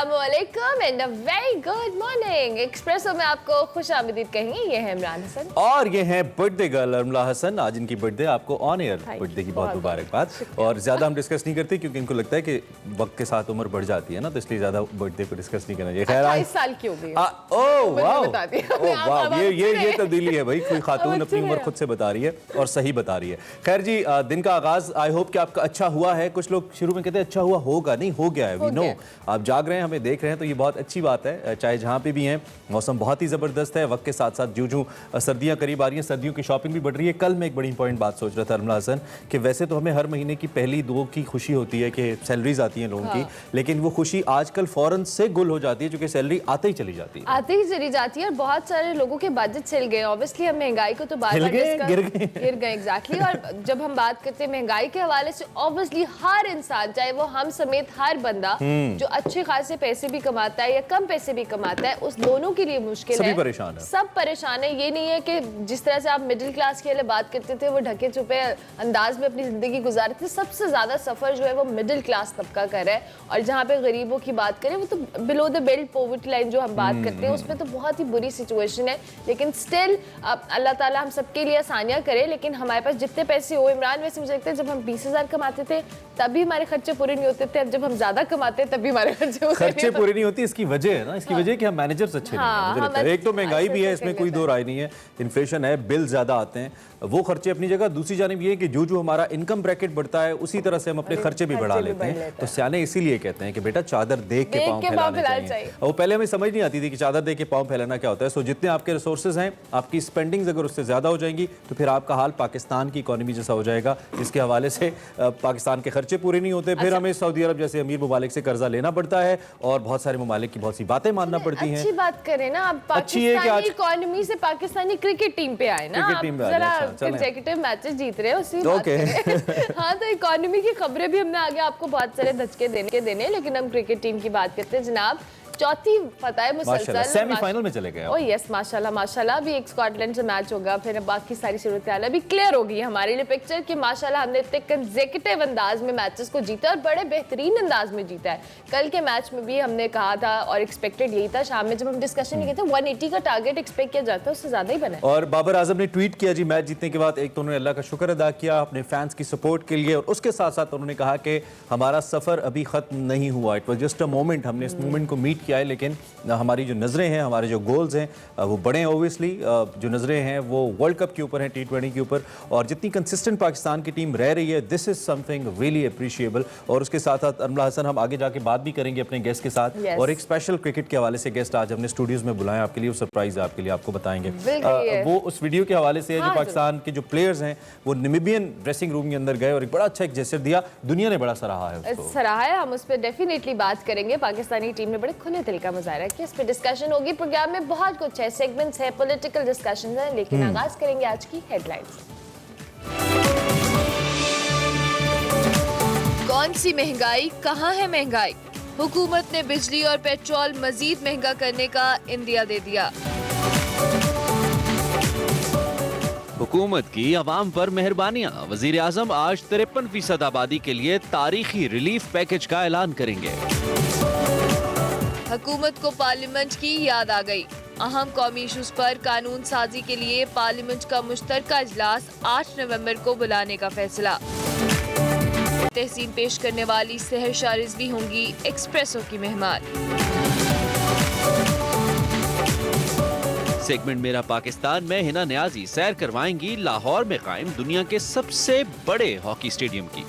अस्सलामुअलैकुम and a very good morning. Espresso में आपको खुशामदीद कहेंगे। ये है इमरान हसन और ये है बर्थडे गर्ल अरमला हसन। आज इनकी बर्थडे, आपको ऑन एयर बर्थडे की बहुत मुबारकबाद। और ज्यादा हम डिस्कस नहीं करते क्योंकि इनको लगता है कि वक्त के साथ उम्र बढ़ जाती है ना, तो इसलिए ज्यादा बर्थडे को डिस्कस नहीं करना चाहिए। खैर 28 साल की हो गई। ओह वाह, ये तब्दीली है भाई, कोई खातून अपनी उम्र खुद से बता रही है और सही बता रही है। खैर जी, दिन का आगाज आई होप कि आपका अच्छा हुआ है। कुछ लोग शुरू में कहते हैं अच्छा हुआ होगा, नहीं हो गया है। वी नो आप जाग रहे हैं, हमें देख रहे हैं, तो ये बहुत अच्छी बात है। चाहे जहाँ पे भी हैं, मौसम बहुत ही ज़बरदस्त है। वक्त के साथ साथ जूं सर्दियाँ करीब आ रही हैं, सर्दियों की शॉपिंग भी बढ़ रही है। कल मैं एक बड़ी इंपॉर्टेंट बात सोच रहा था अरमला हसन, कि वैसे तो हमें हर महीने की पहली दो की खुशी होती है कि सैलरीज आती हैं लोगों की, लेकिन वो खुशी आजकल फॉरन से गुल हो जाती है क्योंकि सैलरी आते ही चली जाती है और बहुत सारे लोगों के बजट छिल गए। ऑब्वियसली हम महंगाई को तो गिर गए एग्जैक्टली। और जब हम बात करते हैं महंगाई के हवाले से, ऑब्वियसली हर इंसान, चाहे वो हम समेत हर बंदा जो अच्छे खासे पैसे भी कमाता है या कम पैसे भी कमाता है, उस दोनों के लिए मुश्किल है। परेशान है, सब परेशान है। ये नहीं है कि जिस तरह से आप मिडिल क्लास के लिए बात करते थे, वो ढके छुपे अंदाज में अपनी जिंदगी गुजारते थे। सबसे ज्यादा सफर जो है वो मिडिल क्लास तबका कर रहा है। और जहाँ पे गरीबों की बात करें, वो तो below the belt poverty line जो हम बात करते हैं, उसमें तो बहुत ही बुरी सिचुएशन है। लेकिन स्टिल अल्लाह ताला हम सबके लिए आसानियां करे। लेकिन हमारे पास जितने पैसे हो, इमरान, वैसे मुझे लगता है जब हम 20,000 कमाते थे तभी हमारे खर्चे पूरे नहीं होते थे। अब जब हम ज्यादा कमाते हैं तभी हमारे खर्चे पूरे नहीं होती। इसकी वजह है ना, इसकी वजह कि हम मैनेजर्स अच्छे नहीं हैं, मुझे लगता है। एक तो महंगाई भी है, इसमें कोई दो राय नहीं है, इन्फ्लेशन है, बिल ज्यादा आते हैं, वो खर्चे अपनी जगह। दूसरी जानिब ये है कि जो हमारा इनकम ब्रैकेट बढ़ता है, उसी तरह से हम अपने खर्चे भी बढ़ा लेते हैं। तो सियाने इसीलिए कहते हैं कि बेटा चादर देख के पांव फैलाने चाहिए। और पहले हमें समझ नहीं आती थी कि चादर देख के पांव फैलाना क्या होता है। सो जितने आपके रिसोर्सेज हैं, आपकी स्पेंडिंग्स अगर उससे ज्यादा हो जाएंगी तो फिर आपका हाल पाकिस्तान की इकोनॉमी जैसा हो जाएगा, जिसके हवाले से पाकिस्तान के खर्चे पूरे नहीं होते। फिर हमें सऊदी अरब जैसे अमीर ममालिक से कर्जा लेना पड़ता है और बहुत सारे ममालिक की बहुत सी बातें मानना पड़ती हैं। अच्छी बात करें ना, अब पाकिस्तानी इकोनॉमी से पाकिस्तानी क्रिकेट टीम पे आए ना, कंसेक्यूटिव मैचेस जीत रहे हैं, उसी बात करें। हाँ, तो इकोनॉमी की खबरें भी हमने आगे आपको बहुत सारे धचके देने, लेकिन हम क्रिकेट टीम की बात करते हैं जनाब। चौथी फतह मुसलसल, सेमीफाइनल में चले गए। ओह यस, माशाल्लाह माशाल्लाह। अभी एक स्कॉटलैंड से मैच होगा, फिर बाकी सारी सूरत हाल अभी क्लियर होगी हमारे लिए पिक्चर कि माशाल्लाह हमने इतने कंसेक्यूटिव अंदाज में मैचेस को जीता और बड़े बेहतरीन अंदाज में जीता है। कल के मैच में भी हमने कहा था और एक्सपेक्टेड यही था, शाम में जब हम डिस्कशन किए थे 180 का टारगेट एक्सपेक्ट किया जाता है, उससे ज्यादा ही बना। और बाबर आजम ने ट्वीट किया जी मैच जीतने के बाद, एक तो उन्होंने अल्लाह का शुक्र अदा किया अपने फैंस की सपोर्ट के लिए, और उसके साथ साथ उन्होंने कहा कि हमारा सफर अभी खत्म नहीं हुआ, it was just a moment, हमने इस मोमेंट को मीट किया है, लेकिन हमारी जो नज़रें हैं, हमारे जो गोल्स हैं वो बड़े हैं। ओबियसली जो नज़रें हैं वो वर्ल्ड कप के ऊपर हैं, T20 के ऊपर, और जितनी कंसिस्टेंट पाकिस्तान की टीम रह रही है, this is something really appreciable. और उसके साथ साथ अरमला हसन, हम आगे जाके बात भी करेंगे अपने गेस्ट के साथ। और एक स्पेशल क्रिकेट के हवाले से गेस्ट आज हमने स्टूडियोज में बुलाया आपके लिए, वो सरप्राइज है आपके लिए, आपको बताएंगे। वो उस वीडियो के हवाले से है जो पाकिस्तान के जो प्लेयर्स हैं वो नामीबियन ड्रेसिंग रूम के अंदर गए और एक बड़ा अच्छा एक जेस्चर दिया, दुनिया ने बड़ा सराहा है। हम उस पर डेफिनेटली बात करेंगे। पाकिस्तानी टीम ने बड़े खुले दिल का मुजाहरा किया, इस पर डिस्कशन होगी। प्रोग्राम में बहुत कुछ है, सेगमेंट्स है, पॉलिटिकल डिस्कशंस है, लेकिन आगाज करेंगे आज की हेडलाइंस। कौन सी महंगाई, कहां है महंगाई? हुकूमत ने बिजली और पेट्रोल मजीद महंगा करने का इंदिया दे दिया। हुकूमत की अवाम पर मेहरबानियां, वजीर आजम आज 53% आबादी के लिए तारीखी रिलीफ पैकेज का ऐलान करेंगे। हुकूमत को पार्लियामेंट की याद आ गई, अहम कौमी इशूज पर कानून साजी के लिए पार्लियामेंट का मुश्तरका इजलास 8 नवंबर को बुलाने का फैसला। तहसीन पेश करने वाली सहरशाह रिजवी होंगी एक्सप्रेसो की मेहमान। सेगमेंट मेरा पाकिस्तान में हिना न्याजी सैर करवाएंगी लाहौर में कायम दुनिया के सबसे बड़े हॉकी स्टेडियम की।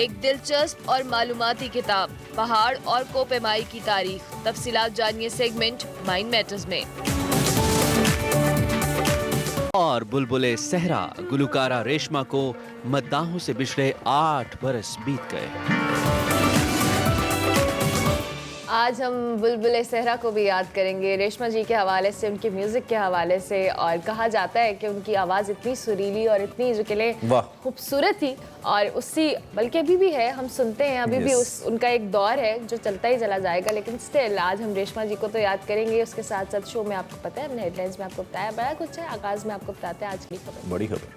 एक दिलचस्प और मालूमाती किताब, पहाड़ और कोपेमाई की तारीख, तफसीलात जानिए सेगमेंट माइंड मैटर्स में। और बुलबुले सहरा गुलकारा रेशमा को मद्दाहों से बिछड़े 8 बरस बीत गए। आज हम बुलबुले सहरा को भी याद करेंगे, रेशमा जी के हवाले से, उनके म्यूजिक के हवाले से। और कहा जाता है कि उनकी आवाज़ इतनी सुरीली और इतनी जो के खूबसूरत थी, और उससी बल्कि अभी भी है, हम सुनते हैं अभी भी उनका एक दौर है जो चलता ही चला जाएगा। लेकिन स्टिल आज हम रेशमा जी को तो याद करेंगे। उसके साथ साथ शो में आपको पता है, हमने हेडलाइंस में आपको बताया बड़ा कुछ है, आगाज में आपको बताते हैं आज की खबर, बड़ी खबर।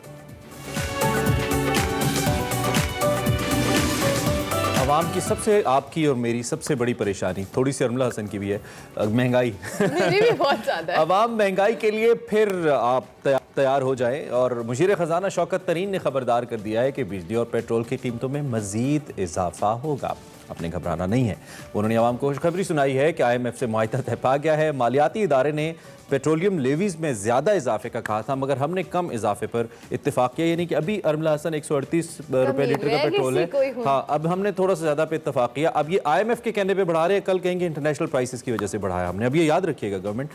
आवाम की सबसे, आपकी और मेरी सबसे बड़ी परेशानी, थोड़ी सी अरमला हसन की भी है, महंगाई। मेरी भी बहुत ज़्यादा है। अवाम महंगाई के लिए फिर आप तैयार हो जाएं। और मुशीर ख़जाना शौकत तरीन ने खबरदार कर दिया है कि बिजली और पेट्रोल की कीमतों में मज़ीद इजाफा होगा। अपने घबराना नहीं है। उन्होंने आवाम को खुशखबरी सुनाई है कि IMF से मुआहिदा तय पा गया है। मालियाती इदारे ने पेट्रोलियम लेवीज़ में ज़्यादा इजाफे का कहा था, मगर हमने कम इजाफे पर इत्तेफाक किया। यानी कि अभी अरमला हसन 138 रुपये लीटर का पेट्रोल है। हाँ, अब हमने थोड़ा सा ज़्यादा पे इत्तेफाक किया। अब ये IMF के कहने पे बढ़ा रहे हैं, कल कहेंगे इंटरनेशनल प्राइसेस की वजह से बढ़ाया हमने। अब ये याद रखिएगा गवर्नमेंट।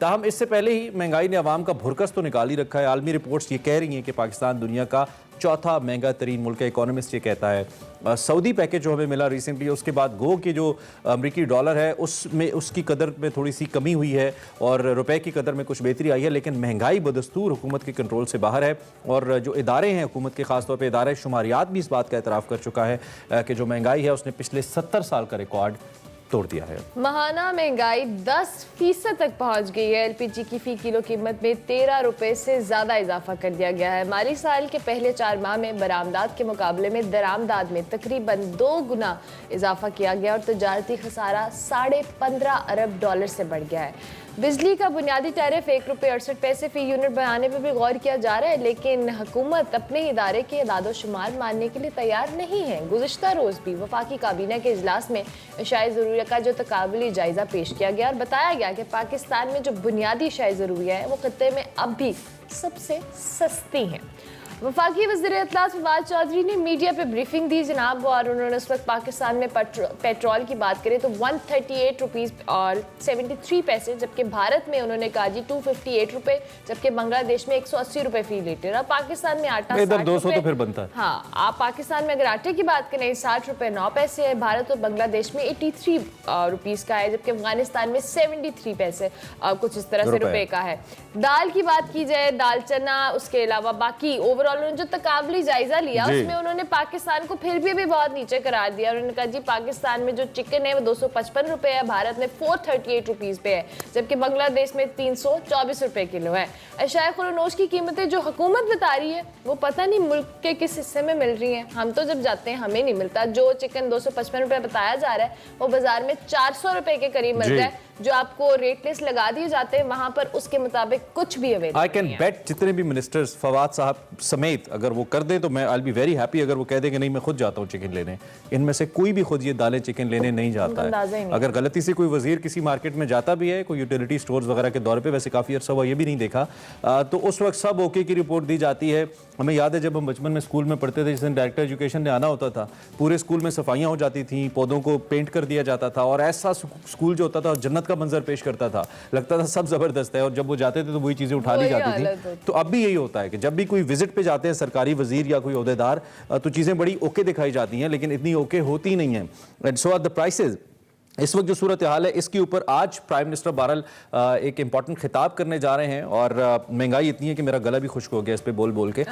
ताहम इससे पहले ही महंगाई ने आवाम का भुरकस तो निकाल ही रखा है। आलमी रिपोर्ट्स ये कह रही हैं कि पाकिस्तान दुनिया का चौथा महंगा तरीन मुल्क है। इकोनॉमिस्ट ये कहता है। सऊदी पैकेज जो हमें मिला रिसेंटली, उसके बाद गो के जो अमरीकी डॉलर है उसमें उसकी कदर में थोड़ी सी कमी हुई है और रुपए की कदर में कुछ बेहतरी आई है, लेकिन महंगाई बदस्तूर हुकूमत के कंट्रोल से बाहर है। और जो इदारे हैं हुकूमत के, खासतौर पर इदारे शुमारियात भी इस बात का एतराफ़ कर चुका है कि जो महंगाई है उसने पिछले 70 साल का रिकॉर्ड तोड़ दिया है। महाना महंगाई 10% तक पहुंच गई है। LPG की फी किलो कीमत में 13 रुपए से ज़्यादा इजाफा कर दिया गया है। माली साल के पहले 4 माह में बरामदात के मुकाबले में दरामदात में तकरीबन 2 गुना इजाफा किया गया और तजारती खसारा $15.5 अरब से बढ़ गया है। बिजली का बुनियादी टैरिफ ₹1.68 फी यूनिट बढ़ाने पर भी गौर किया जा रहा है, लेकिन हुकूमत अपने इदारे के इदादोशुमार मानने के लिए तैयार नहीं है। गुज़िश्ता रोज़ भी वफाकी काबीना के इजलास में अशाए ज़रूरिया का जो तकाबली जायज़ा पेश किया गया और बताया गया कि पाकिस्तान में जो बुनियादी अशाए ज़रूरिया है वो खत्ते में अब भी सबसे सस्ती हैं। वफाकी वज़ीर इत्तलात फवाद चौधरी ने मीडिया पे ब्रीफिंग दी जनाब, और उन्होंने उस वक्त पाकिस्तान में पेट्रोल की बात करें तो 138 रुपीज़ और 73 पैसे, जबकि भारत में उन्होंने कहा जी 258 रुपये, जबकि बांग्लादेश में 180 रुपये फी लीटर। और पाकिस्तान में आटा इधर 200 तो फिर बनता है। हाँ, आप पाकिस्तान में अगर आटे की बात करें 60 रुपये 9 पैसे है, भारत और बांग्लादेश में 83 रुपीज़ का है, जबकि अफगानिस्तान में 73 पैसे कुछ इस तरह से रुपए का है। दाल की बात की जाए, दाल चना, उसके अलावा बाकी ओवरऑल उन्होंने जो तकाबली जायजा लिया उसमें उन्होंने पाकिस्तान को फिर भी बहुत नीचे करार दिया। उन्होंने कहा जी पाकिस्तान में जो चिकन है वो 255 रुपये है, भारत में 438 रुपीज़ पे है, जबकि बांग्लादेश में 324 रुपये किलो है। अशाए खुर्नोश की कीमतें जो हुकूमत बता रही है वो पता नहीं मुल्क के किस हिस्से में मिल रही हैं। हम तो जब जाते हैं हमें नहीं मिलता। जो चिकन 255 रुपये बताया जा रहा है वो बाजार में 400 रुपये के करीब मिलता है। जो आपको रेट लिस्ट लगा दिए जाते हैं वहां पर उसके मुताबिक कुछ भी अवेलेबल आई कैन बेट जितने भी मिनिस्टर्स फवाद साहब समेत अगर वो कर दे तो मैं आई बी वेरी हैप्पी। अगर वो कह दे कि नहीं मैं खुद जाता हूँ चिकन लेने, इनमें से कोई भी खुद ये दालें चिकन लेने नहीं जाता है। अगर गलती से कोई वजीर किसी मार्केट में जाता भी है, कोई यूटिलिटी स्टोर्स वगैरह के दौर पे, वैसे काफ़ी अर्सा हुआ ये भी नहीं देखा, तो उस वक्त सब ओके की रिपोर्ट दी जाती है। हमें याद है जब हम बचपन में स्कूल में पढ़ते थे, जिस दिन डायरेक्टर एजुकेशन ने आना होता था, पूरे स्कूल में सफाइयाँ हो जाती थी, पौधों को पेंट कर दिया जाता था और ऐसा स्कूल जो होता था जन्नत का मंजर पेश करता था, लगता था सब जबरदस्त है। और जब वो जाते थे तो वही चीजें उठा ली जाती थी। तो अब भी यही होता है कि जब भी कोई विजिट पे जाते हैं सरकारी वजीर या कोई ओहदेदार, तो चीजें बड़ी ओके दिखाई जाती हैं, लेकिन इतनी ओके होती नहीं है। And so are the prices. इस वक्त जो सूरत हाल है इसके ऊपर आज प्राइम मिनिस्टर बहरहाल एक इंपॉर्टेंट खिताब करने जा रहे हैं और महंगाई इतनी है कि मेरा गला भी खुश्क हो गया इस पे बोल बोल के।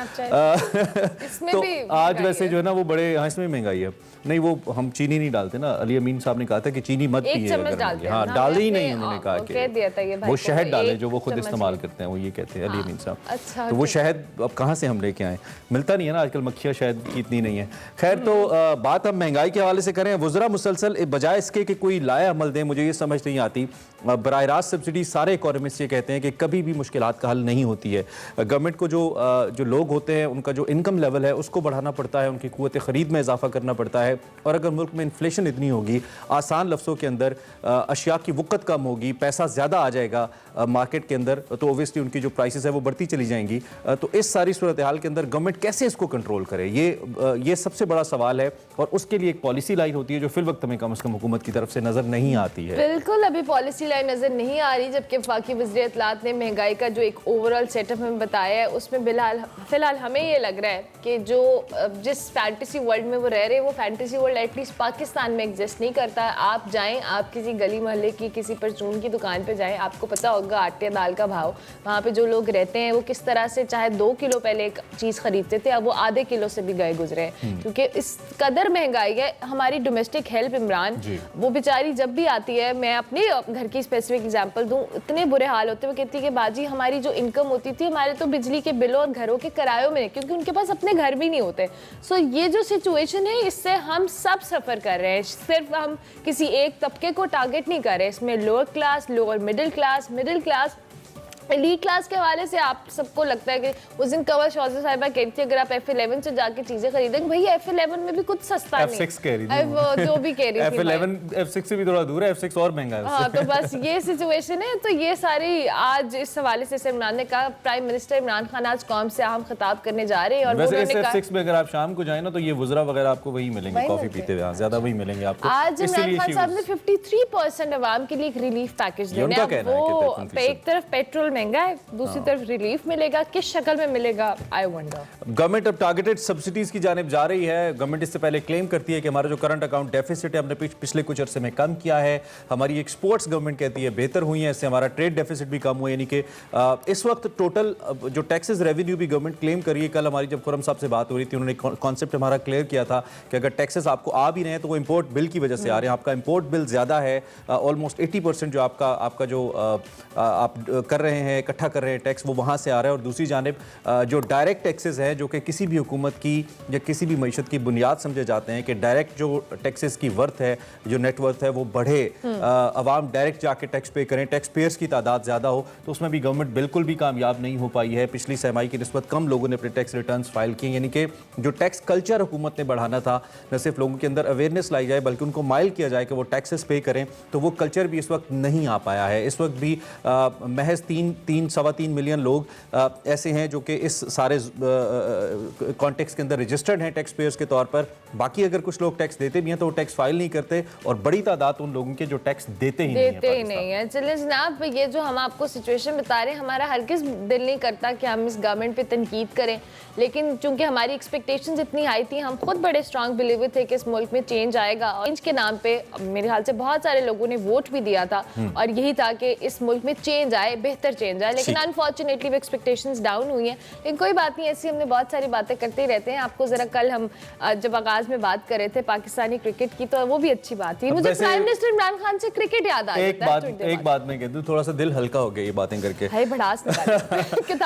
तो आज वैसे जो है ना वो बड़े, हाँ इसमें महंगाई है। नहीं वो हम चीनी नहीं डालते ना, अली अमीन साहब ने कहा था कि चीनी मत पिए। हाँ डाल ही नहीं, उन्होंने कहा कि वो शहद डालें जो वो खुद इस्तेमाल करते हैं, वो ये कहते हैं अली अमीन साहब। तो वो शहद अब कहाँ से हम लेके आए, मिलता नहीं है ना आजकल, मक्खियाँ शहद की इतनी नहीं है। खैर तो बात हम महंगाई के हवाले से करें। वज़रा मुसलसल बजाय इसके कि कोई लाया अमल दें, मुझे ये समझ नहीं आती। बराह रास्त सब्सिडी, सारे इकोनॉमिस्ट ये कहते हैं कि कभी भी मुश्किलात का हल नहीं होती है। गवर्नमेंट को जो लोग होते हैं उनका जो इनकम लेवल है उसको बढ़ाना पड़ता है, उनकी क़ुव्वत ख़रीद में इजाफा करना पड़ता है। और अगर मुल्क में इन्फ्लेशन इतनी होगी, आसान लफ्ज़ों के अंदर अशिया की वक़्त कम होगी, पैसा ज़्यादा आ जाएगा मार्केट के अंदर, तो ओबियसली उनकी जो प्राइसेस है वो बढ़ती चली जाएंगी। तो इस सारी सूरत हाल के अंदर गवर्नमेंट कैसे इसको कंट्रोल करे, ये सबसे बड़ा सवाल है। और उसके लिए एक पॉलिसी लाइन होती है जो फिल वक्त में कम से कम हुकूमत की तरफ से नज़र नहीं आती है। बिल्कुल अभी पॉलिसी लाइन नजर नहीं आ रही, जबकि वफाकी वज़ीर इत्तलात ने महंगाई का जो एक ओवरऑल सेटअप हमें बताया है उसमें फिलहाल हमें ये लग रहा है कि जो जिस फैंटेसी वर्ल्ड में वो रह रहे हैं वो फैंटेसी वर्ल्ड एटलीस्ट पाकिस्तान में एग्जिस्ट नहीं करता। आप जाएं, आप किसी गली मोहल्ले की किसी परचून की दुकान पे जाएं, आपको पता होगा आटे दाल का भाव, वहाँ पे जो लोग रहते हैं वो किस तरह से चाहे 2 किलो पहले एक चीज़ खरीदते थे, अब वो आधे किलो से भी गए गुजरे हैं, क्योंकि इस कदर महंगाई है। हमारी डोमेस्टिक हेल्प इमरान वो बेचारे बेचारी जब भी आती है, मैं अपने घर की स्पेसिफिक एग्जांपल दूं, इतने बुरे हाल होते हैं। वो कहती है कि बाजी हमारी जो इनकम होती थी हमारे तो बिजली के बिलों और घरों के किरायों में, क्योंकि उनके पास अपने घर भी नहीं होते। सो ये जो सिचुएशन है इससे हम सब सफ़र कर रहे हैं। सिर्फ हम किसी एक तबके को टारगेट नहीं कर रहे, इसमें lower class, lower middle class, elite class के हवाले से आप सबको लगता है कि उस दिन कंवर शौजा साहिबा कहती थी अगर आप F11 से जाके चीजें खरीदेंगे, भैया F11 में भी कुछ सस्ता नहीं, F6 कह रही थी, जो भी कह रही थी, F11 F6 से भी थोड़ा दूर है, F6 और महंगा है। हाँ, तो बस ये सिचुएशन है। तो ये सारी आज इस हवाले से इमरान ने कहा, प्राइम मिनिस्टर इमरान खान आज कौम से अहम खिताब करने जा रहे हैं। और वैसे इस F6 में अगर आप शाम को जाए ना तो ये वुजरा वगैरह आपको वही मिलेंगे, कॉफी पीते हुए ज्यादा वही मिलेंगे आपको। आज इमरान खान साहब ने 53% अवाम के लिए एक रिलीफ पैकेज देना है। वो एक तरफ पेट्रोल महंगा है, दूसरी तरफ रिलीफ मिलेगा, किस शक्ल में मिलेगा, आई वंडर। गवर्नमेंट अब टारगेटेड सब्सिडीज की जानिब जा रही है। गवर्नमेंट इससे पहले क्लेम करती है कि हमारा जो करंट अकाउंट डेफिसिट है हमने पिछले कुछ अरसे में कम किया है, हमारी एक्सपोर्ट्स गवर्नमेंट कहती है बेहतर हुई है, इससे हमारा ट्रेड डेफिसिट भी कम हुआ है। यानी कि इस वक्त टोटल जो टैक्सेस रेवेन्यू भी गवर्नमेंट क्लेम कर रही है। कल हमारी जब खुरम साहब से बात हो रही थी, उन्होंने कॉन्सेप्ट हमारा क्लियर किया था कि अगर टैक्सेस आपको आ भी रहे हैं तो वो इंपोर्ट बिल की वजह से आ रहे हैं। आपका इंपोर्ट बिल ज़्यादा है, ऑलमोस्ट 80% जो आपका जो आप कर रहे हैं, इकट्ठा कर रहे हैं टैक्स, वो वहाँ से आ रहा है। और दूसरी जानिब जो डायरेक्ट टैक्सेस हैं जो कि किसी भी हुकूमत की या किसी भी मईशत की बुनियाद समझे जाते हैं कि डायरेक्ट जो टैक्सेस की वर्थ है, जो नेट वर्थ है वो बढ़े, अवाम डायरेक्ट जाके टैक्स पे करें, टैक्स पेयर्स की तादाद ज़्यादा हो, तो उसमें भी गवर्नमेंट बिल्कुल भी कामयाब नहीं हो पाई है। पिछली सहमाई की निस्बत कम लोगों ने अपने टैक्स रिटर्न्स फाइल किए। यानी कि जो टैक्स कल्चर हुकूमत ने बढ़ाना था, न सिर्फ लोगों के अंदर अवेयरनेस लाई जाए बल्कि उनको माइल किया जाए कि वो टैक्सेस पे करें, तो वो कल्चर भी इस वक्त नहीं आ पाया है। इस वक्त भी महज 3.3 मिलियन लोग ऐसे हैं जो कि इस सारे कॉन्टेक्स्ट के अंदर रजिस्टर्ड हैं टैक्स पेयर्स के तौर पर। बाकी अगर कुछ लोग टैक्स देते भी हैं तो वो टैक्स फाइल नहीं करते, और बड़ी तादाद उन लोगों के जो टैक्स देते ही नहीं है। चलिए जनाब, ये जो हम आपको सिचुएशन बता रहे हैं, हमारा हरगिज़ दिल नहीं करता कि हम इस गवर्नमेंट पे तनकीद करें, लेकिन चूंकि हमारी एक्सपेक्टेशंस इतनी हाई थी, हम खुद बड़े स्ट्रांग बिलीवर थे कि इस मुल्क में चेंज आएगा। और चेंज के नाम पे मेरे ख्याल से बहुत सारे लोगों ने वोट भी दिया था, और यही था कि इस मुल्क में चेंज आए, बेहतर चेंज आए। लेकिन अनफॉर्चुनेटली वो एक्सपेक्टेशंस डाउन हुई हैं। लेकिन कोई बात नहीं, ऐसी हमने बहुत सारी बातें करते ही रहते हैं। आपको जरा कल हम जब आगाज में बात कर रहे थे पाकिस्तानी क्रिकेट की, तो वो भी अच्छी बात थी। मुझे प्राइम मिनिस्टर इमरान खान से क्रिकेट याद आ जाता है। एक बात मैं कह दूं, थोड़ा सा दिल हल्का हो गया ये बातें करके।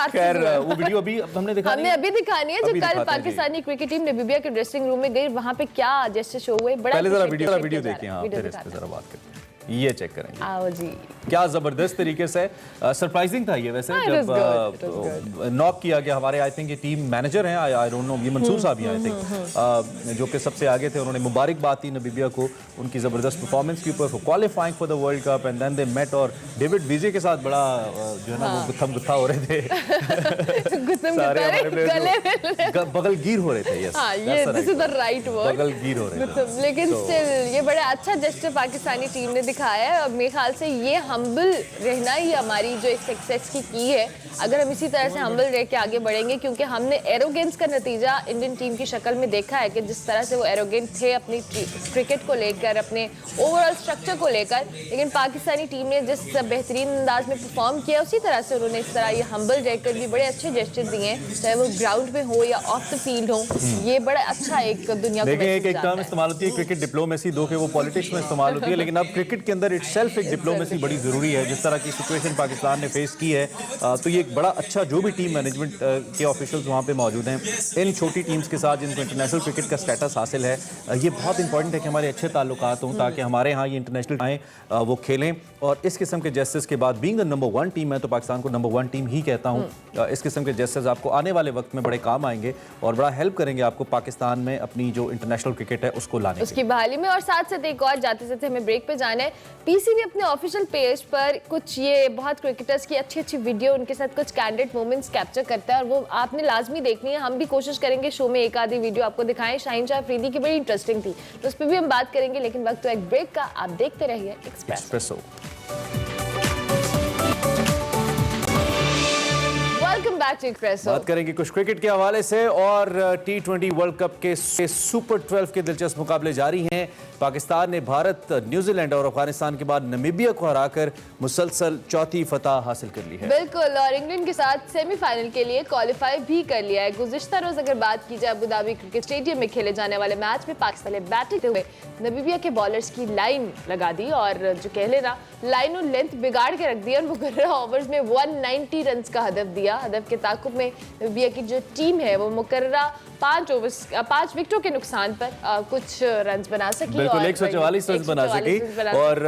खैर वो वीडियो अभी हमने अभी दिखानी है जो कल पाकिस्तानी क्रिकेट टीम नामीबिया के ड्रेसिंग रूम में गई, वहां पे क्या जैसे शो हुए। पहले जरा वीडियो देखिए, हां फिर इस पे जरा बात करते हैं। ये चेक करेंगे, आओ जी, क्या जबरदस्त तरीके से सरप्राइजिंग था ये। वैसे जब नॉक किया गया, हमारे आई थिंक ये टीम मैनेजर हैं, आई डोंट नो, ये मंसूर साहब ही आई थिंक, जो कि सबसे आगे थे, उन्होंने मुबारकबाद दी नामीबिया को उनकी जबरदस्त परफॉर्मेंस के ऊपर, qualifying for the world cup, and then they met. और डेविड विजे के साथ बड़ा जो है ना वो गुत्थम गुत्था हो रहे थे, सारे हमारे बगलगीर हो रहे थे। Yes, this is the right word, बगलगीर हो रहे थे। लेकिन स्टिल ये बड़ा अच्छा जेस्चर पाकिस्तानी टीम ने दिखाया है। और मेरे ख्याल से ये हम्बल रहना ही हमारी जो सक्सेस की है। अगर हम इसी तरह से हम्बल रह के आगे बढ़ेंगे, क्योंकि हमने एरोगेंस का नतीजा इंडियन टीम की शक्ल में देखा है कि जिस तरह से वो एरोगेंट थे अपनी क्रिकेट को लेकर, अपने ओवरऑल स्ट्रक्चर को लेकर, लेकिन पाकिस्तानी टीम ने जिस बेहतरीन अंदाज में परफॉर्म किया, उसी तरह से उन्होंने इस तरह ये हम्बल रहकर भी बड़े अच्छे जेस्चर दिए हैं, चाहे वो ग्राउंड में हो या ऑफ द फील्ड हो। ये बड़ा अच्छा एक दुनिया को देखिए, एक टर्म इस्तेमाल होती है क्रिकेट डिप्लोमेसी, दो के वो पॉलिटिक्स में इस्तेमाल होती है, लेकिन अब क्रिकेट के अंदर इटसेल्फ एक डिप्लोमेसी बड़ी ज़रूरी है। जिस तरह की सिचुएशन पाकिस्तान ने फेस की है, तो ये एक बड़ा अच्छा, जो भी टीम मैनेजमेंट के ऑफिशियल्स वहाँ पे मौजूद हैं, इन छोटी टीम्स के साथ जिनको इंटरनेशनल क्रिकेट का स्टेटस हासिल है, ये बहुत इंपॉर्टेंट है कि हमारे अच्छे ताल्लुकात हों, ताकि हमारे यहाँ ये इंटरनेशनल आएँ, वो खेलें। और इस किस्म के जेस्चर्स के बाद, बीइंग द नंबर 1 टीम, मैं तो पाकिस्तान को नंबर 1 टीम ही कहता हूँ। इस किस्म के जेस्चर्स आपको आने वाले वक्त में बड़े काम आएंगे और बड़ा हेल्प करेंगे आपको पाकिस्तान में अपनी जो इंटरनेशनल क्रिकेट है उसको लाने, उसकी बहाली में। और साथ साथ एक और, जाते जाते हमें ब्रेक पे जाना है, पीसीबी अपने ऑफिशियल पेज पर कुछ ये बहुत क्रिकेटर्स की अच्छी अच्छी वीडियो, उनके साथ कुछ कैंडिड मोमेंट्स कैप्चर करता है, और वो आपने लाजमी देखनी है। हम भी कोशिश करेंगे शो में एक आधी वीडियो आपको दिखाएं। शाहीन शाह अफरीदी की बड़ी इंटरेस्टिंग थी, तो उस पर भी हम बात करेंगे, लेकिन वक्त तो एक ब्रेक का। आप देखते रहिए Expresso. Welcome back to Expresso. बात करेंगे कुछ क्रिकेट के हवाले से, और T20 वर्ल्ड कप के सुपर 12 के दिलचस्प मुकाबले जारी हैं। पाकिस्तान ने भारत, न्यूजीलैंड और अफगानिस्तान के बाद नामीबिया को हराकर मुसलसल चौथी फतह हासिल कर ली है। बिल्कुल, और इंग्लैंड के साथ सेमीफाइनल के लिए क्वालिफाई भी कर लिया है। गुज़िश्ता रोज अगर बात की जाए अबू धाबी क्रिकेट स्टेडियम में खेले जाने वाले मैच में पाकिस्तान ने बैटिंग करते हुए नामीबिया के बॉलर्स की लाइन लगा दी और जो कह लेना लाइन और लेंथ बिगाड़ के रख दी और मुकर्रर ओवर्स में 190 रन का हदफ दिया। हदफ के ताकुब में नामीबिया की जो टीम है वो मुकर्रर 5 विकेटों के नुकसान पर कुछ रन बना सकी। बिल्कुल 144 रन बना सकी और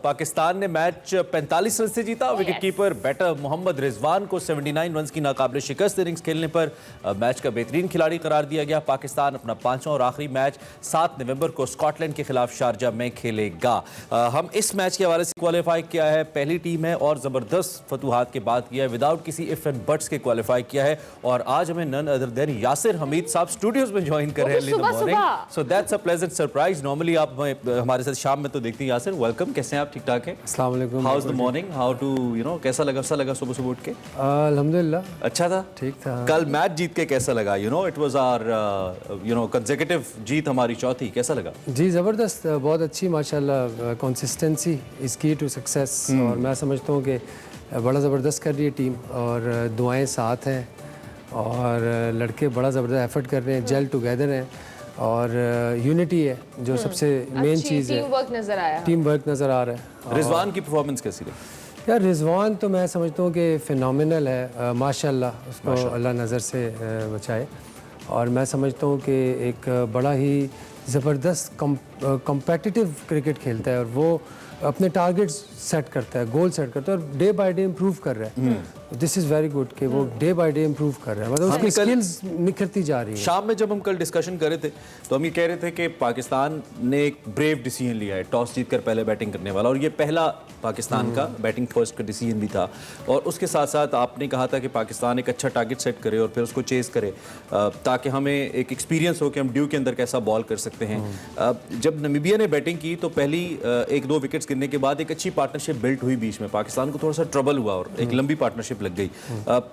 पाकिस्तान ने मैच 45 रन से जीता। Wicket keeper batter Mohammad Rizwan को 79 रन की नाकाबिल शिकस्त इनिंग्स खेलने पर मैच का बेहतरीन खिलाड़ी करार दिया गया। पाकिस्तान अपना 5वां और आखिरी मैच 7 नवंबर को स्कॉटलैंड के खिलाफ शारजा में खेलेगा। हम इस मैच के हवाले से क्वालिफाई किया है, पहली टीम है और जबरदस्त फतूहात के बाद किया है, विदाउट किसी इफ एंड बट्स के क्वालिफाई किया है। और आज हमें none other than Yasir Hameed साहब स्टूडियोज में ज्वाइन कर रहे हैं। So that's a pleasant surprise. Normally आप हमारे साथ शाम में तो देखते हैं। यासिर वेलकम, कैसे हैं आप? ठीक ठाक हैं? अस्सलाम वालेकुम। How is the morning? How to कैसा लगा सुबह सुबह उठ के? अल्हम्दुलिल्लाह अच्छा था, ठीक था। कल मैच जीत के कैसा लगा? इट वाज आवर कंसेक्यूटिव जीत, हमारी चौथी। कैसा लगा? जी ज़बरदस्त, बहुत अच्छी माशाल्लाह। कंसिस्टेंसी इज़ की टू सक्सेस और मैं समझता हूँ कि बड़ा ज़बरदस्त कर रही है टीम और दुआएं साथ हैं और लड़के बड़ा ज़बरदस्त एफर्ट कर रहे हैं, जेल टुगेदर हैं और यूनिटी है जो सबसे मेन चीज़ है। टीम वर्क नज़र आ रहा है। रिजवान की परफॉर्मेंस कैसी रही? यार रिजवान तो मैं समझता हूँ कि फ़िनोमिनल है माशाल्लाह, उसको अल्लाह नज़र से बचाए। और मैं समझता हूँ कि एक बड़ा ही ज़बरदस्त कॉम्पिटिटिव क्रिकेट खेलता है और वो अपने टारगेट्स सेट करता है, गोल सेट करता है और डे बाय डे इम्प्रूव कर रहा है। दिस इज़ वेरी गुड कि वो डे बाय डे इम्प्रूव कर रहा है, मतलब उसकी स्किल्स निखरती जा रही है। शाम में जब हम कल डिस्कशन कर रहे थे तो हम ये कह रहे थे कि पाकिस्तान ने एक ब्रेव डिसीजन लिया है, टॉस जीतकर पहले बैटिंग करने वाला, और ये पहला पाकिस्तान का बैटिंग फर्स्ट का डिसीजन भी था। और उसके साथ साथ आपने कहा था कि पाकिस्तान एक अच्छा टारगेट सेट करे और फिर उसको चेस करे ताकि हमें एक एक्सपीरियंस हो कि हम ड्यू के अंदर कैसा बॉल कर सकते हैं। जब नामीबिया ने बैटिंग की तो पहली 1-2 विकेट्स गिरने के बाद एक अच्छी पार्टनरशिप बिल्ट हुई बीच में, पाकिस्तान को थोड़ा सा ट्रबल हुआ और एक लंबी पार्टनरशिप लग गई।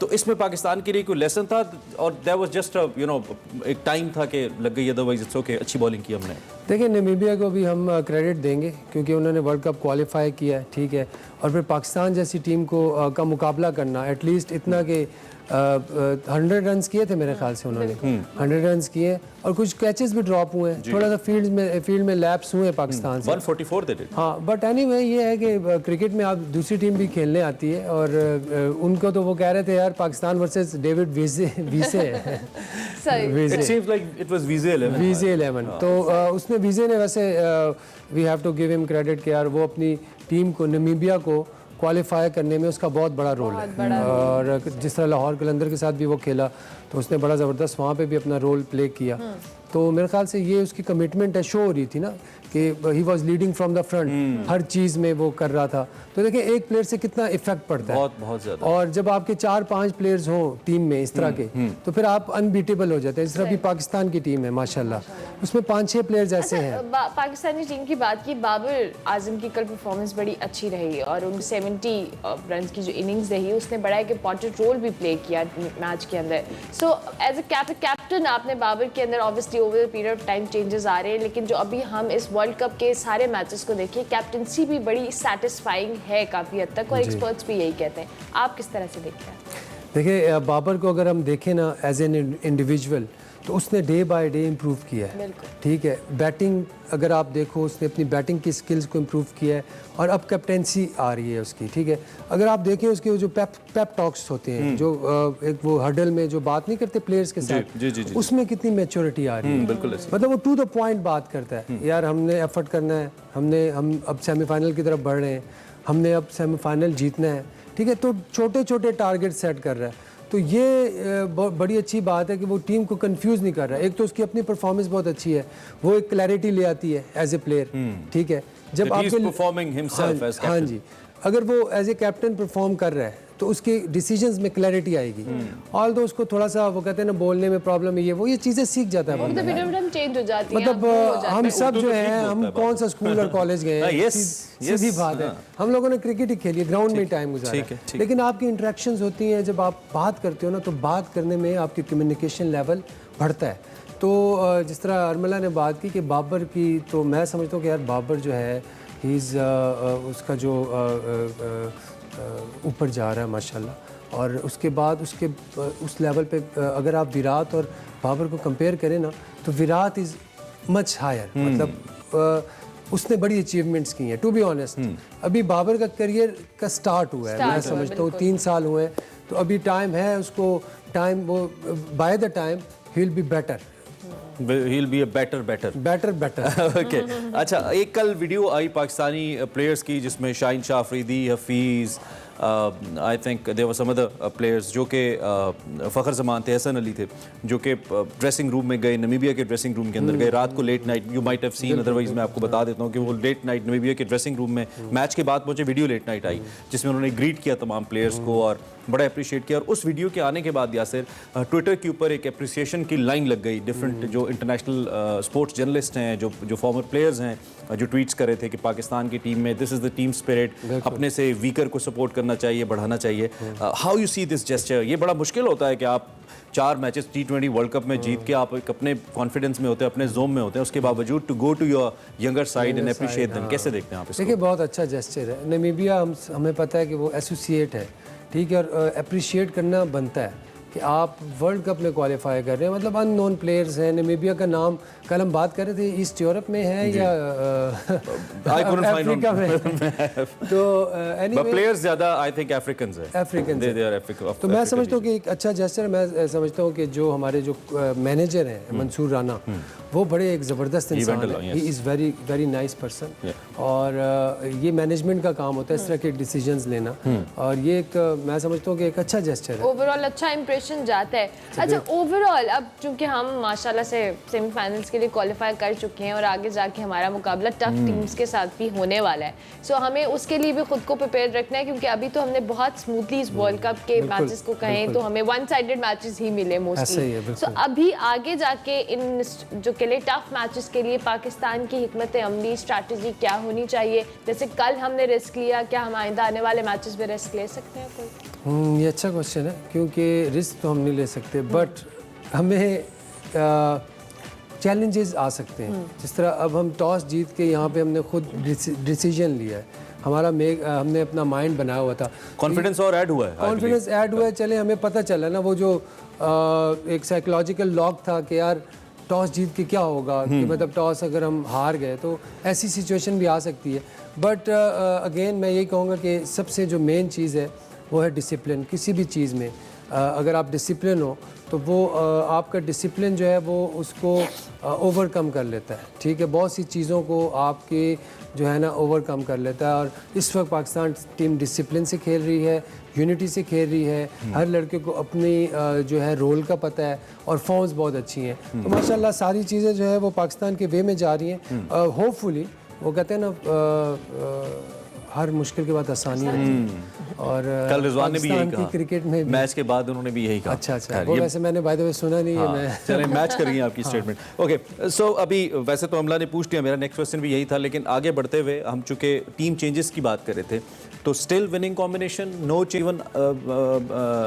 तो इसमें पाकिस्तान के लिए कोई लेसन था और दैट वाज जस्ट एक टाइम था कि लग गई, अदरवाइज इट्स ओके, अच्छी बॉलिंग की हमने। देखिए नामीबिया को भी हम क्रेडिट देंगे क्योंकि उन्होंने वर्ल्ड कप क्वालिफाई किया है, ठीक है, और फिर पाकिस्तान जैसी टीम को का मुकाबला करना एटलीस्ट इतना कि 100 रन्स किए थे मेरे ख्याल से उन्होंने, 100 रन्स किए और कुछ कैचेस भी ड्रॉप हुए हैं, थोड़ा सा फील्ड में लैप्स हुए पाकिस्तान से। 144 दे डिड। हाँ, बट एनीवे ये है कि क्रिकेट में आप दूसरी टीम भी खेलने आती है और उनको तो वो कह रहे थे यार Pakistan versus David VJ It seems like it was VZ11. तो उसने वीजे ने वैसे we have to give him credit कि यार वो अपनी टीम को नामीबिया को क्वालिफाई करने में उसका बहुत बड़ा रोल है और जिस तरह लाहौर कलंदर के साथ भी वो खेला तो उसने बड़ा ज़बरदस्त वहाँ पे भी अपना रोल प्ले किया। तो मेरे ख्याल से ये उसकी कमिटमेंट है, शो हो रही थी ना कि he was leading from the front, हर चीज़ में वो कर रहा था। तो देखिए एक प्लेयर से कितना इफेक्ट पड़ता है, बहुत ज़्यादा। और जब आपके 4-5 प्लेयर्स हों टीम में इस तरह के तो फिर आप अनबीटेबल हो जाते हैं। इस तरह भी पाकिस्तान की टीम है माशाल्लाह, उसमें 5-6 प्लेयर्स ऐसे हैं। पाकिस्तानी टीम की बात की, बाबर आजम की कल परफॉर्मेंस बड़ी अच्छी रही और उन 70 रन की जो इनिंग्स रही उसने बड़ा एक इंपॉर्टेंट रोल भी प्ले किया मैच के अंदर। सो एज ए कैप्टन आपने बाबर के अंदर obviously over the period of time changes आ रहे हैं, लेकिन जो अभी हम इस वर्ल्ड कप के सारे मैचेस को देखिए कैप्टनसी भी बड़ी सेटिस्फाइंग है काफ़ी हद तक और एक्सपर्ट्स भी यही कहते हैं। आप किस तरह से देखते हैं? देखिए बाबर को अगर हम देखें ना एज एन इंडिविजुअल तो उसने डे बाय डे इम्प्रूव किया है, ठीक है। बैटिंग अगर आप देखो उसने अपनी बैटिंग की स्किल्स को इम्प्रूव किया है और अब कैप्टेंसी आ रही है उसकी, ठीक है। अगर आप देखें उसके जो पेप टॉक्स होते हैं जो एक वो हर्डल में जो बात नहीं करते प्लेयर्स के साथ, जी, उसमें कितनी मैच्योरिटी आ रही है, बिल्कुल। मतलब वो टू द पॉइंट बात करता है, यार हमने एफर्ट करना है, हम अब सेमीफाइनल की तरफ बढ़ रहे हैं, हमने अब सेमीफाइनल जीतना है, ठीक है। तो छोटे छोटे टारगेट सेट कर रहा है, तो ये बड़ी अच्छी बात है कि वो टीम को कंफ्यूज नहीं कर रहा है। एक तो उसकी अपनी परफॉर्मेंस बहुत अच्छी है, वो एक क्लैरिटी ले आती है एज ए प्लेयर, ठीक है। जब आपके हाँ जी, अगर वो एज ए कैप्टन परफॉर्म कर रहा है तो उसके डिसीजंस में क्लैरिटी आएगी। ऑल दो उसको थोड़ा सा वो कहते हैं ना बोलने में प्रॉब्लम है, ये चीज़ें सीख जाता है मतलब हम सब जो है हम कौन सा स्कूल और कॉलेज गए हैं, सीधी बात है, हम लोगों ने क्रिकेट ही खेली, ग्राउंड में टाइम गुजारा है, लेकिन आपकी इंटरेक्शंस होती हैं, जब आप बात करते हो ना तो बात करने में आपकी कम्युनिकेशन लेवल बढ़ता है। तो जिस तरह अर्मिला ने बात की कि बाबर की, तो मैं समझता हूँ कि यार बाबर जो है ही इज़ उसका जो ऊपर जा रहा है माशाल्लाह। और उसके बाद उसके उस लेवल पे अगर आप विराट और बाबर को कंपेयर करें ना, तो विराट इज़ मच हायर, मतलब उसने बड़ी अचीवमेंट्स की हैं टू बी ऑनेस्ट। अभी बाबर का करियर का स्टार्ट हुआ है, मैं समझता हूँ 3 साल हुए हैं, तो अभी टाइम है उसको, टाइम वो by the time he will be better, He'll be a better. Okay. अच्छा, एक कल वीडियो आई पाकिस्तानी प्लेयर्स की जिसमें Shaheen Shah Afridi, Hafeez, I think there were some other players जो कि फ़खर जमान थे, हसन अली थे, जो कि ड्रेसिंग रूम में गए, नमीबिया के ड्रेसिंग रूम के अंदर गए रात को, late night, you might have seen, otherwise मैं आपको बता देता हूँ कि वो लेट नाइट नमीबिया के ड्रेसिंग रूम में मैच के बाद पहुंचे, वीडियो लेट नाइट आई जिसमें उन्होंने ग्रीट किया तमाम प्लेयर्स को और बड़ा अप्रिशिएट किया। और उस वीडियो के आने के बाद यासिर ट्विटर के ऊपर एक अप्रिसिएशन की लाइन लग गई, डिफरेंट जो इंटरनेशनल स्पोर्ट्स जर्नलिस्ट हैं, जो फॉर्मर प्लेयर्स हैं, जो ट्वीट्स कर रहे थे कि पाकिस्तान की टीम में this is the team spirit, अपने से वीकर को सपोर्ट करना चाहिए, बढ़ाना चाहिए। How you see this gesture? ये बड़ा मुश्किल होता है कि आप 4 मैचेस T20 वर्ल्ड कप में जीत के आप एक अपने कॉन्फिडेंस में होते हैं, अपने जोन में होते हैं, उसके बावजूद to go to your younger side and appreciate them. कैसे देखते हैं आप इसको? देखिए बहुत अच्छा जेस्चर है। नमीबिया हमें पता है कि वो एसोसिएट है, ठीक है, और अप्रिशिएट करना बनता है कि आप वर्ल्ड कप में क्वालिफाई कर रहे हैं, मतलब अननोन प्लेयर्स हैं। नमीबिया का नाम कल हम बात कर रहे थे ईस्ट यूरोप में है या अफ्रीका में तो anyway, प्लेयर्स ज़्यादा आई थिंक अफ्रीकन्स हैं, अफ्रीकन। तो मैं समझता हूँ कि एक अच्छा जेस्चर, मैं समझता हूँ कि जो हमारे जो मैनेजर हैं मंसूर राना, वो बड़े एक ज़बरदस्त इंसान है, he is very very nice person. और ये मैनेजमेंट का काम होता है इस तरह के डिसीजंस लेना, और ये एक मैं समझता हूँ कि एक अच्छा जेस्चर है, ओवरऑल अच्छा इंप्रेशन जाता है। अच्छा, ओवरऑल अब चूंकि हम माशाल्लाह से सेमीफाइनल्स के लिए क्वालिफाई कर चुके हैं और आगे जाके हमारा मुकाबला टफ टीम्स के साथ भी होने वाला है, सो हमें उसके लिए भी खुद को प्रिपेयर रखना है, क्योंकि अभी तो हमने बहुत स्मूथली इस वर्ल्ड कप के मैचेस को कहें तो हमें वन साइडेड मैचेस ही मिले मोस्टली। सो अभी आगे जाके इन जो के लिए टफ मैचेस के लिए पाकिस्तान की हिकमत अमली स्ट्रैटेजी क्या होनी चाहिए? जैसे कल हमने रिस्क लिया, क्या हम आइंदा आने वाले मैचेस में रिस्क ले सकते हैं कोई? ये अच्छा क्वेश्चन है, क्योंकि रिस्क तो हम नहीं ले सकते, बट हमें चैलेंजेस आ सकते हैं। जिस तरह अब हम टॉस जीत के यहाँ पे हमने खुद डिसीजन लिया है, हमने अपना माइंड बनाया हुआ था, कॉन्फिडेंस और ऐड हुआ है, कॉन्फिडेंस ऐड हुआ है। चले, हमें पता चला ना वो जो एक साइकोलॉजिकल लॉक था कि यार टॉस जीत के क्या होगा, कि मतलब टॉस अगर हम हार गए तो ऐसी सिचुएशन भी आ सकती है। बट अगेन मैं यही कहूँगा कि सबसे जो मेन चीज़ है वो है डिसिप्लिन। किसी भी चीज़ में अगर आप डिसिप्लिन हो तो वो आपका डिसिप्लिन जो है वो उसको ओवरकम कर लेता है, ठीक है, बहुत सी चीज़ों को आपके जो है ना ओवरकम कर लेता है। और इस वक्त पाकिस्तान टीम डिसिप्लिन से खेल रही है, यूनिटी से खेल रही है, हर लड़के को अपनी जो है रोल का पता है, और फॉर्म्स बहुत अच्छी हैं। तो माशाल्लाह सारी चीज़ें जो है वो पाकिस्तान के वे में जा रही हैं। होपफुली वो कहते हैं ना हर मुश्किल के बाद आसानी होती है, और कल रिजवान ने भी यही कहा क्रिकेट में मैच के बाद उन्होंने भी यही कहा। अच्छा, वो वैसे मैंने बाय द वे सुना नहीं है। मैं चलें, मैच करेंगे आपकी स्टेटमेंट। ओके, सो अभी वैसे तो अमला ने पूछ लिया, मेरा नेक्स्ट क्वेश्चन भी यही था, लेकिन आगे बढ़ते हुए हम चूंकि टीम चेंजेस की बात कर रहे थे, तो still winning combination, no even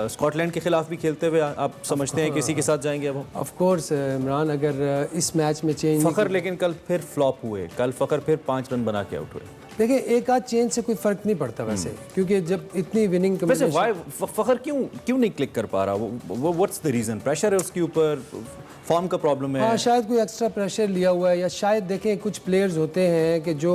Scotland के खिलाफ भी खेलते हुए आप समझते हैं किसी के साथ जाएंगे अब? ऑफ कोर्स इमरान, अगर इस मैच में चेंज फ़खर लेकिन कल फिर फ्लॉप हुए, कल फ़खर फिर 5 रन बना के आउट हुए। देखिए एक आध चेंज से कोई फर्क नहीं पड़ता वैसे, क्योंकि जब इतनी विनिंग वैसे फ़खर क्यों नहीं क्लिक कर पा रहा? वो व्हाट्स द रीज़न? प्रेशर है उसके ऊपर, फॉर्म का प्रॉब्लम है? हाँ, शायद कोई एक्स्ट्रा प्रेशर लिया हुआ है, या शायद देखें कुछ प्लेयर्स होते हैं कि जो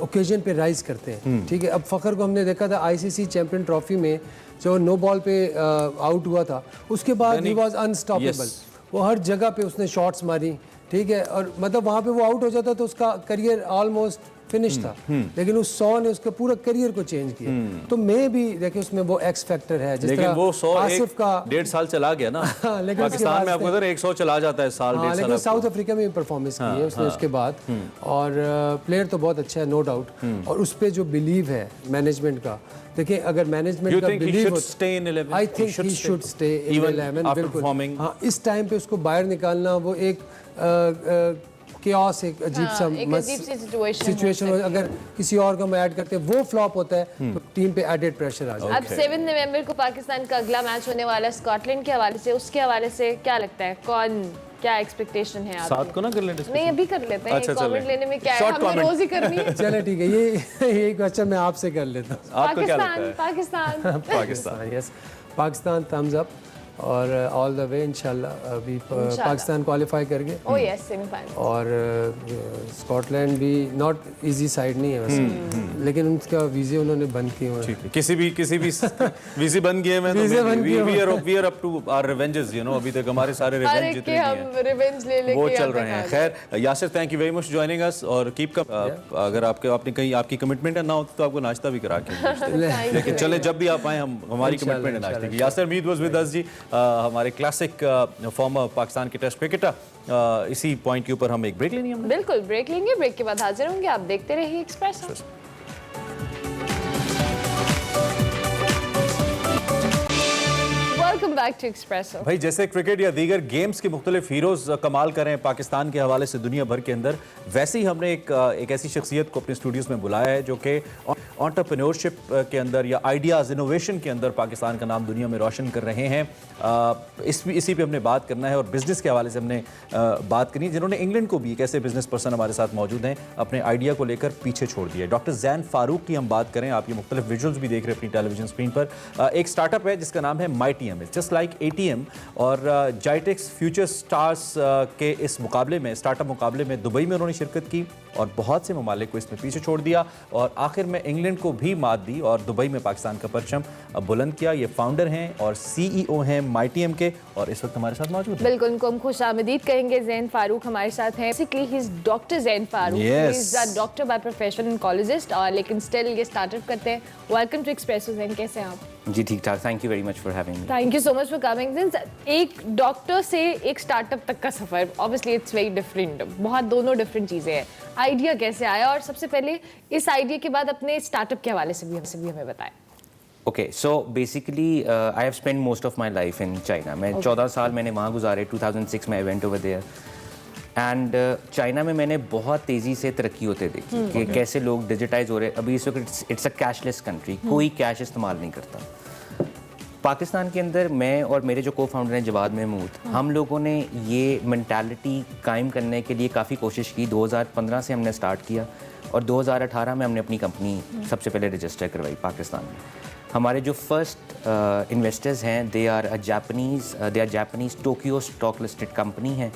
ओकेजन पे राइज करते हैं, ठीक है। अब फ़खर को हमने देखा था आईसीसी चैंपियन ट्रॉफी में, जो नो बॉल पे आउट हुआ था, उसके बाद ही वाज अनस्टॉपेबल। वो हर जगह पे उसने शॉट्स मारी, ठीक है, और मतलब वहाँ पे वो आउट हो जाता तो उसका करियर ऑलमोस्ट फिनिश था, लेकिन उस 100 ने उसके पूरा करियर को चेंज किया। तो मैं भी देखिए उसमें वो एक्स फैक्टर है, जिस लेकिन तरह वो 100 आसिफ का 1.5 साल चला गया ना। लेकिन पाकिस्तान में आपको पता है 100 चला जाता है साल, 1.5 साल। लेकिन साउथ अफ्रीका में भी परफॉर्मेंस की है उसने उसके बाद, और प्लेयर तो बहुत अच्छा है, नो डाउट। और उस पर जो बिलीव है मैनेजमेंट का, देखिए अगर मैनेजमेंट का believe, I think he should stay in 11 बिल्कुल। हाँ, इस टाइम पे उसको बाहर निकालना वो एक chaos, एक अजीब सा एक अजीब सी situation सिचुएशन हो सकती है। अगर किसी और को हम ऐड करते हैं वो फ्लॉप होता है तो टीम पे एडेड प्रेशर आ जाता है। अब 7 नवंबर को पाकिस्तान का अगला मैच होने वाला है स्कॉटलैंड के हवाले से, उसके हवाले से क्या लगता है, कौन क्या एक्सपेक्टेशन है आपकी? साथ को ना कर लें discussion? नहीं अभी कर लेते हैं, अच्छा, कमेंट चलें। लेने में क्या है, Short हमने comment. रोज ही करनी है। चले ठीक है, ये क्वेश्चन मैं आपसे कर लेता हूँ। आपको क्या लगता पाकिस्तान है? Pakistan Pakistan. Yes, Pakistan thumbs up और ऑल द वे इंशाल्लाह अभी पाकिस्तान क्वालिफाई कर गए ओ यस सेमीफाइनल। और स्कॉटलैंड भी नॉट इजी साइड नहीं है वैसे, लेकिन उनका वीज़े उन्होंने बंद किए हुए हैं। ठीक है, किसी भी वीज़े बन गए मैं वीज़े बन गए we are up to our revenges, you know, अभी तक हमारे सारे हर रिवेंज एक जितने के भी हम हैं रिवेंज ले लेके वो यहाँ चल पे रहे हैं। खा खैर Yasir, thank you very much joining us, और कीप अगर आपने कहीं आपकी कमिटमेंट है ना होती तो आपको नाश्ता भी करा के भेजते। लेकिन चले जब भी आप आए, हम हमारी कमिटमेंट है नाश्ते की। यासिर मीद वाज विद अस जी, हमारे क्लासिक फॉर्मर पाकिस्तान के टेस्ट क्रिकेटर। इसी पॉइंट के ऊपर हम एक ब्रेक लेनी है। बिल्कुल ब्रेक लेंगे, ब्रेक के बाद हाजिर होंगे, आप देखते रहिए Expresso. Welcome back to Expresso. भाई, जैसे क्रिकेट या दीगर गेम्स के मुख्तलिफ हीरोज कमाल करें पाकिस्तान के हवाले से दुनिया भर के अंदर, वैसे ही हमने एक ऐसी शख्सियत को अपने स्टूडियोज में बुलाया है जो कि एंटरप्रेन्योरशिप के अंदर या आइडियाज़ इनोवेशन के अंदर पाकिस्तान का नाम दुनिया में रोशन कर रहे हैं। इसी पे हमने बात करना है और बिज़नेस के हवाले से हमने बात करनी है, जिन्होंने इंग्लैंड को भी एक ऐसे बिजनेस पर्सन हमारे साथ मौजूद हैं अपने आइडिया को लेकर पीछे छोड़ दिया है। डॉक्टर जैन फारूक की हम बात करें, आप ये मुख्तलिफ विजुअल्स भी देख रहे हैं अपनी टेलीविजन स्क्रीन पर। एक स्टार्टअप है जिसका नाम है MyTM, जस्ट लाइक ATM, और जाइटेक्स फ्यूचर स्टार्स के इस मुकाबले में, स्टार्टअप मुकाबले में दुबई में उन्होंने शिरकत की और बहुत से ममालिक को इसमें पीछे छोड़ दिया और आखिर में इंग्लैंड को भी मात दी और दुबई में पाकिस्तान का परचम बुलंद किया। ये फाउंडर हैं और CEO हैं MyTM के, और इस वक्त हमारे साथ मौजूद हैं। बिल्कुल, उनको हम खुश आमदीद कहेंगे। जैन फारूक हमारे साथ हैं। Basically he is doctor Zain Farooq, Yes. He is a doctor by profession, oncologist, और लेकिन स्टिल ये स्टार्टअप करते हैं। वेलकम टू एक्सप्रेसो जैन, कैसे हैं आप? जी ठीक ठाक, thank you very much for having me. Thank you so much for coming. एक डॉक्टर से एक स्टार्टप तक का सफर, ऑब्वियसली इट्स वेरी डिफरेंट, बहुत दोनों डिफरेंट चीज़ें हैं। आइडिया कैसे आया, और सबसे पहले इस आइडिया के बाद अपने स्टार्टअप के हवाले से भी हमें बताएं। Okay, so basically I have spend most of my life in China. मैं 14 साल मैंने वहाँ गुजारे। 2006 में I went over there and China में मैंने बहुत तेज़ी से तरक्की होते देखी कि कैसे लोग डिजिटाइज हो रहे। अभी इस वक्त इट्स अ कैशलेस कंट्री, कोई कैश इस्तेमाल नहीं करता। पाकिस्तान के अंदर मैं और मेरे जो को फाउंडर हैं जवाद महमूद, हम लोगों ने ये मेंटालिटी कायम करने के लिए काफ़ी कोशिश की। 2015 से हमने स्टार्ट किया और 2018 में हमने अपनी कंपनी सबसे पहले रजिस्टर करवाई पाकिस्तान में। हमारे जो फर्स्ट इन्वेस्टर्स हैं they are Japanese Tokyo stock listed company है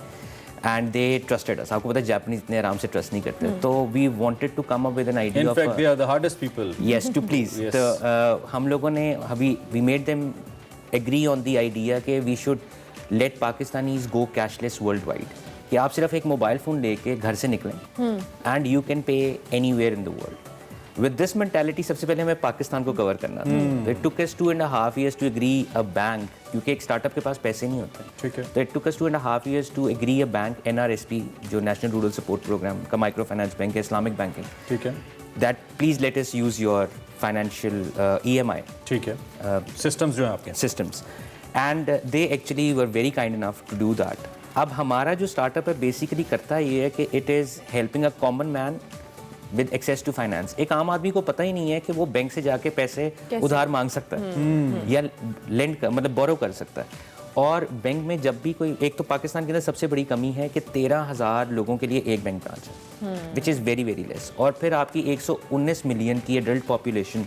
एंड दे ट्रस्टेड अस। आपको पता है जापानीज इतने आराम से ट्रस्ट नहीं करते, तो we wanted to come up with an idea of, In fact, they are the hardest people. yes to please. Yes. तो हम लोगों ने we made them agree on the idea कि we should let Pakistanis go cashless worldwide, कि आप सिर्फ एक mobile phone लेके घर से निकलें and you can pay anywhere in the world. With this mentality सबसे पहले हमें पाकिस्तान को कवर करना था। It took us 2.5 years to agree a bank, क्योंकि एक स्टार्टअप के पास पैसे नहीं होते। ठीक है। तो it took us 2.5 years to agree a bank, NRSP, जो नेशनल रूरल सपोर्ट प्रोग्राम का माइक्रो फाइनेंस बैंक है, इस्लामिक बैंकिंग, ठीक है, that please let us use your financial EMI ठीक है, सिस्टम्स जो हैं आपके। systems, and they actually were very kind enough to do that. अब हमारा जो स्टार्टअप है बेसिकली करता ये है कि it is helping a common man with access to finance. एक आम आदमी को पता ही नहीं है कि वो बैंक से जाके पैसे उधार मांग सकता है या लेंड कर, मतलब बोरो कर सकता है। और बैंक में जब भी कोई, एक तो पाकिस्तान के अंदर सबसे बड़ी कमी है कि 13,000 लोगों के लिए एक बैंक ब्रांच है, which is very very less. और फिर आपकी 119 मिलियन की एडल्ट पॉपुलेशन,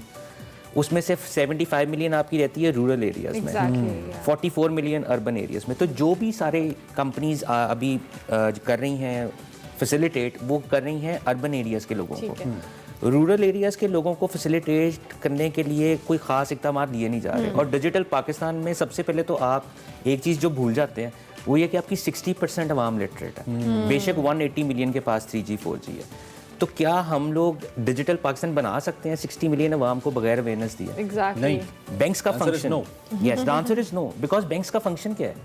उसमें से 75 मिलियन आपकी रहती है रूरल एरियाज में, Exactly, yeah. 44 million urban areas में। तो जो भी सारे कंपनीज अभी कर रही हैं फैसिलिटेट, वो कर रही हैं अर्बन एरियाज़ के लोगों को। रूरल एरियाज़ के लोगों को फैसिलिटेट करने के लिए कोई ख़ास इक़दाम लिए नहीं जा रहे। और डिजिटल पाकिस्तान में सबसे पहले तो आप एक चीज़ जो भूल जाते हैं वो ये कि आपकी 60% अवाम लिटरेट है। बेशक 180 मिलियन के पास 3G 4G है, तो क्या हम लोग डिजिटल पाकिस्तान बना सकते हैं 60 मिलियन अवाम को बगैर अवेयरनेस दिए? Exactly. नहीं, बैंक्स का Answer is function, no. Yes, the answer is no, because banks का फंक्शन क्या है?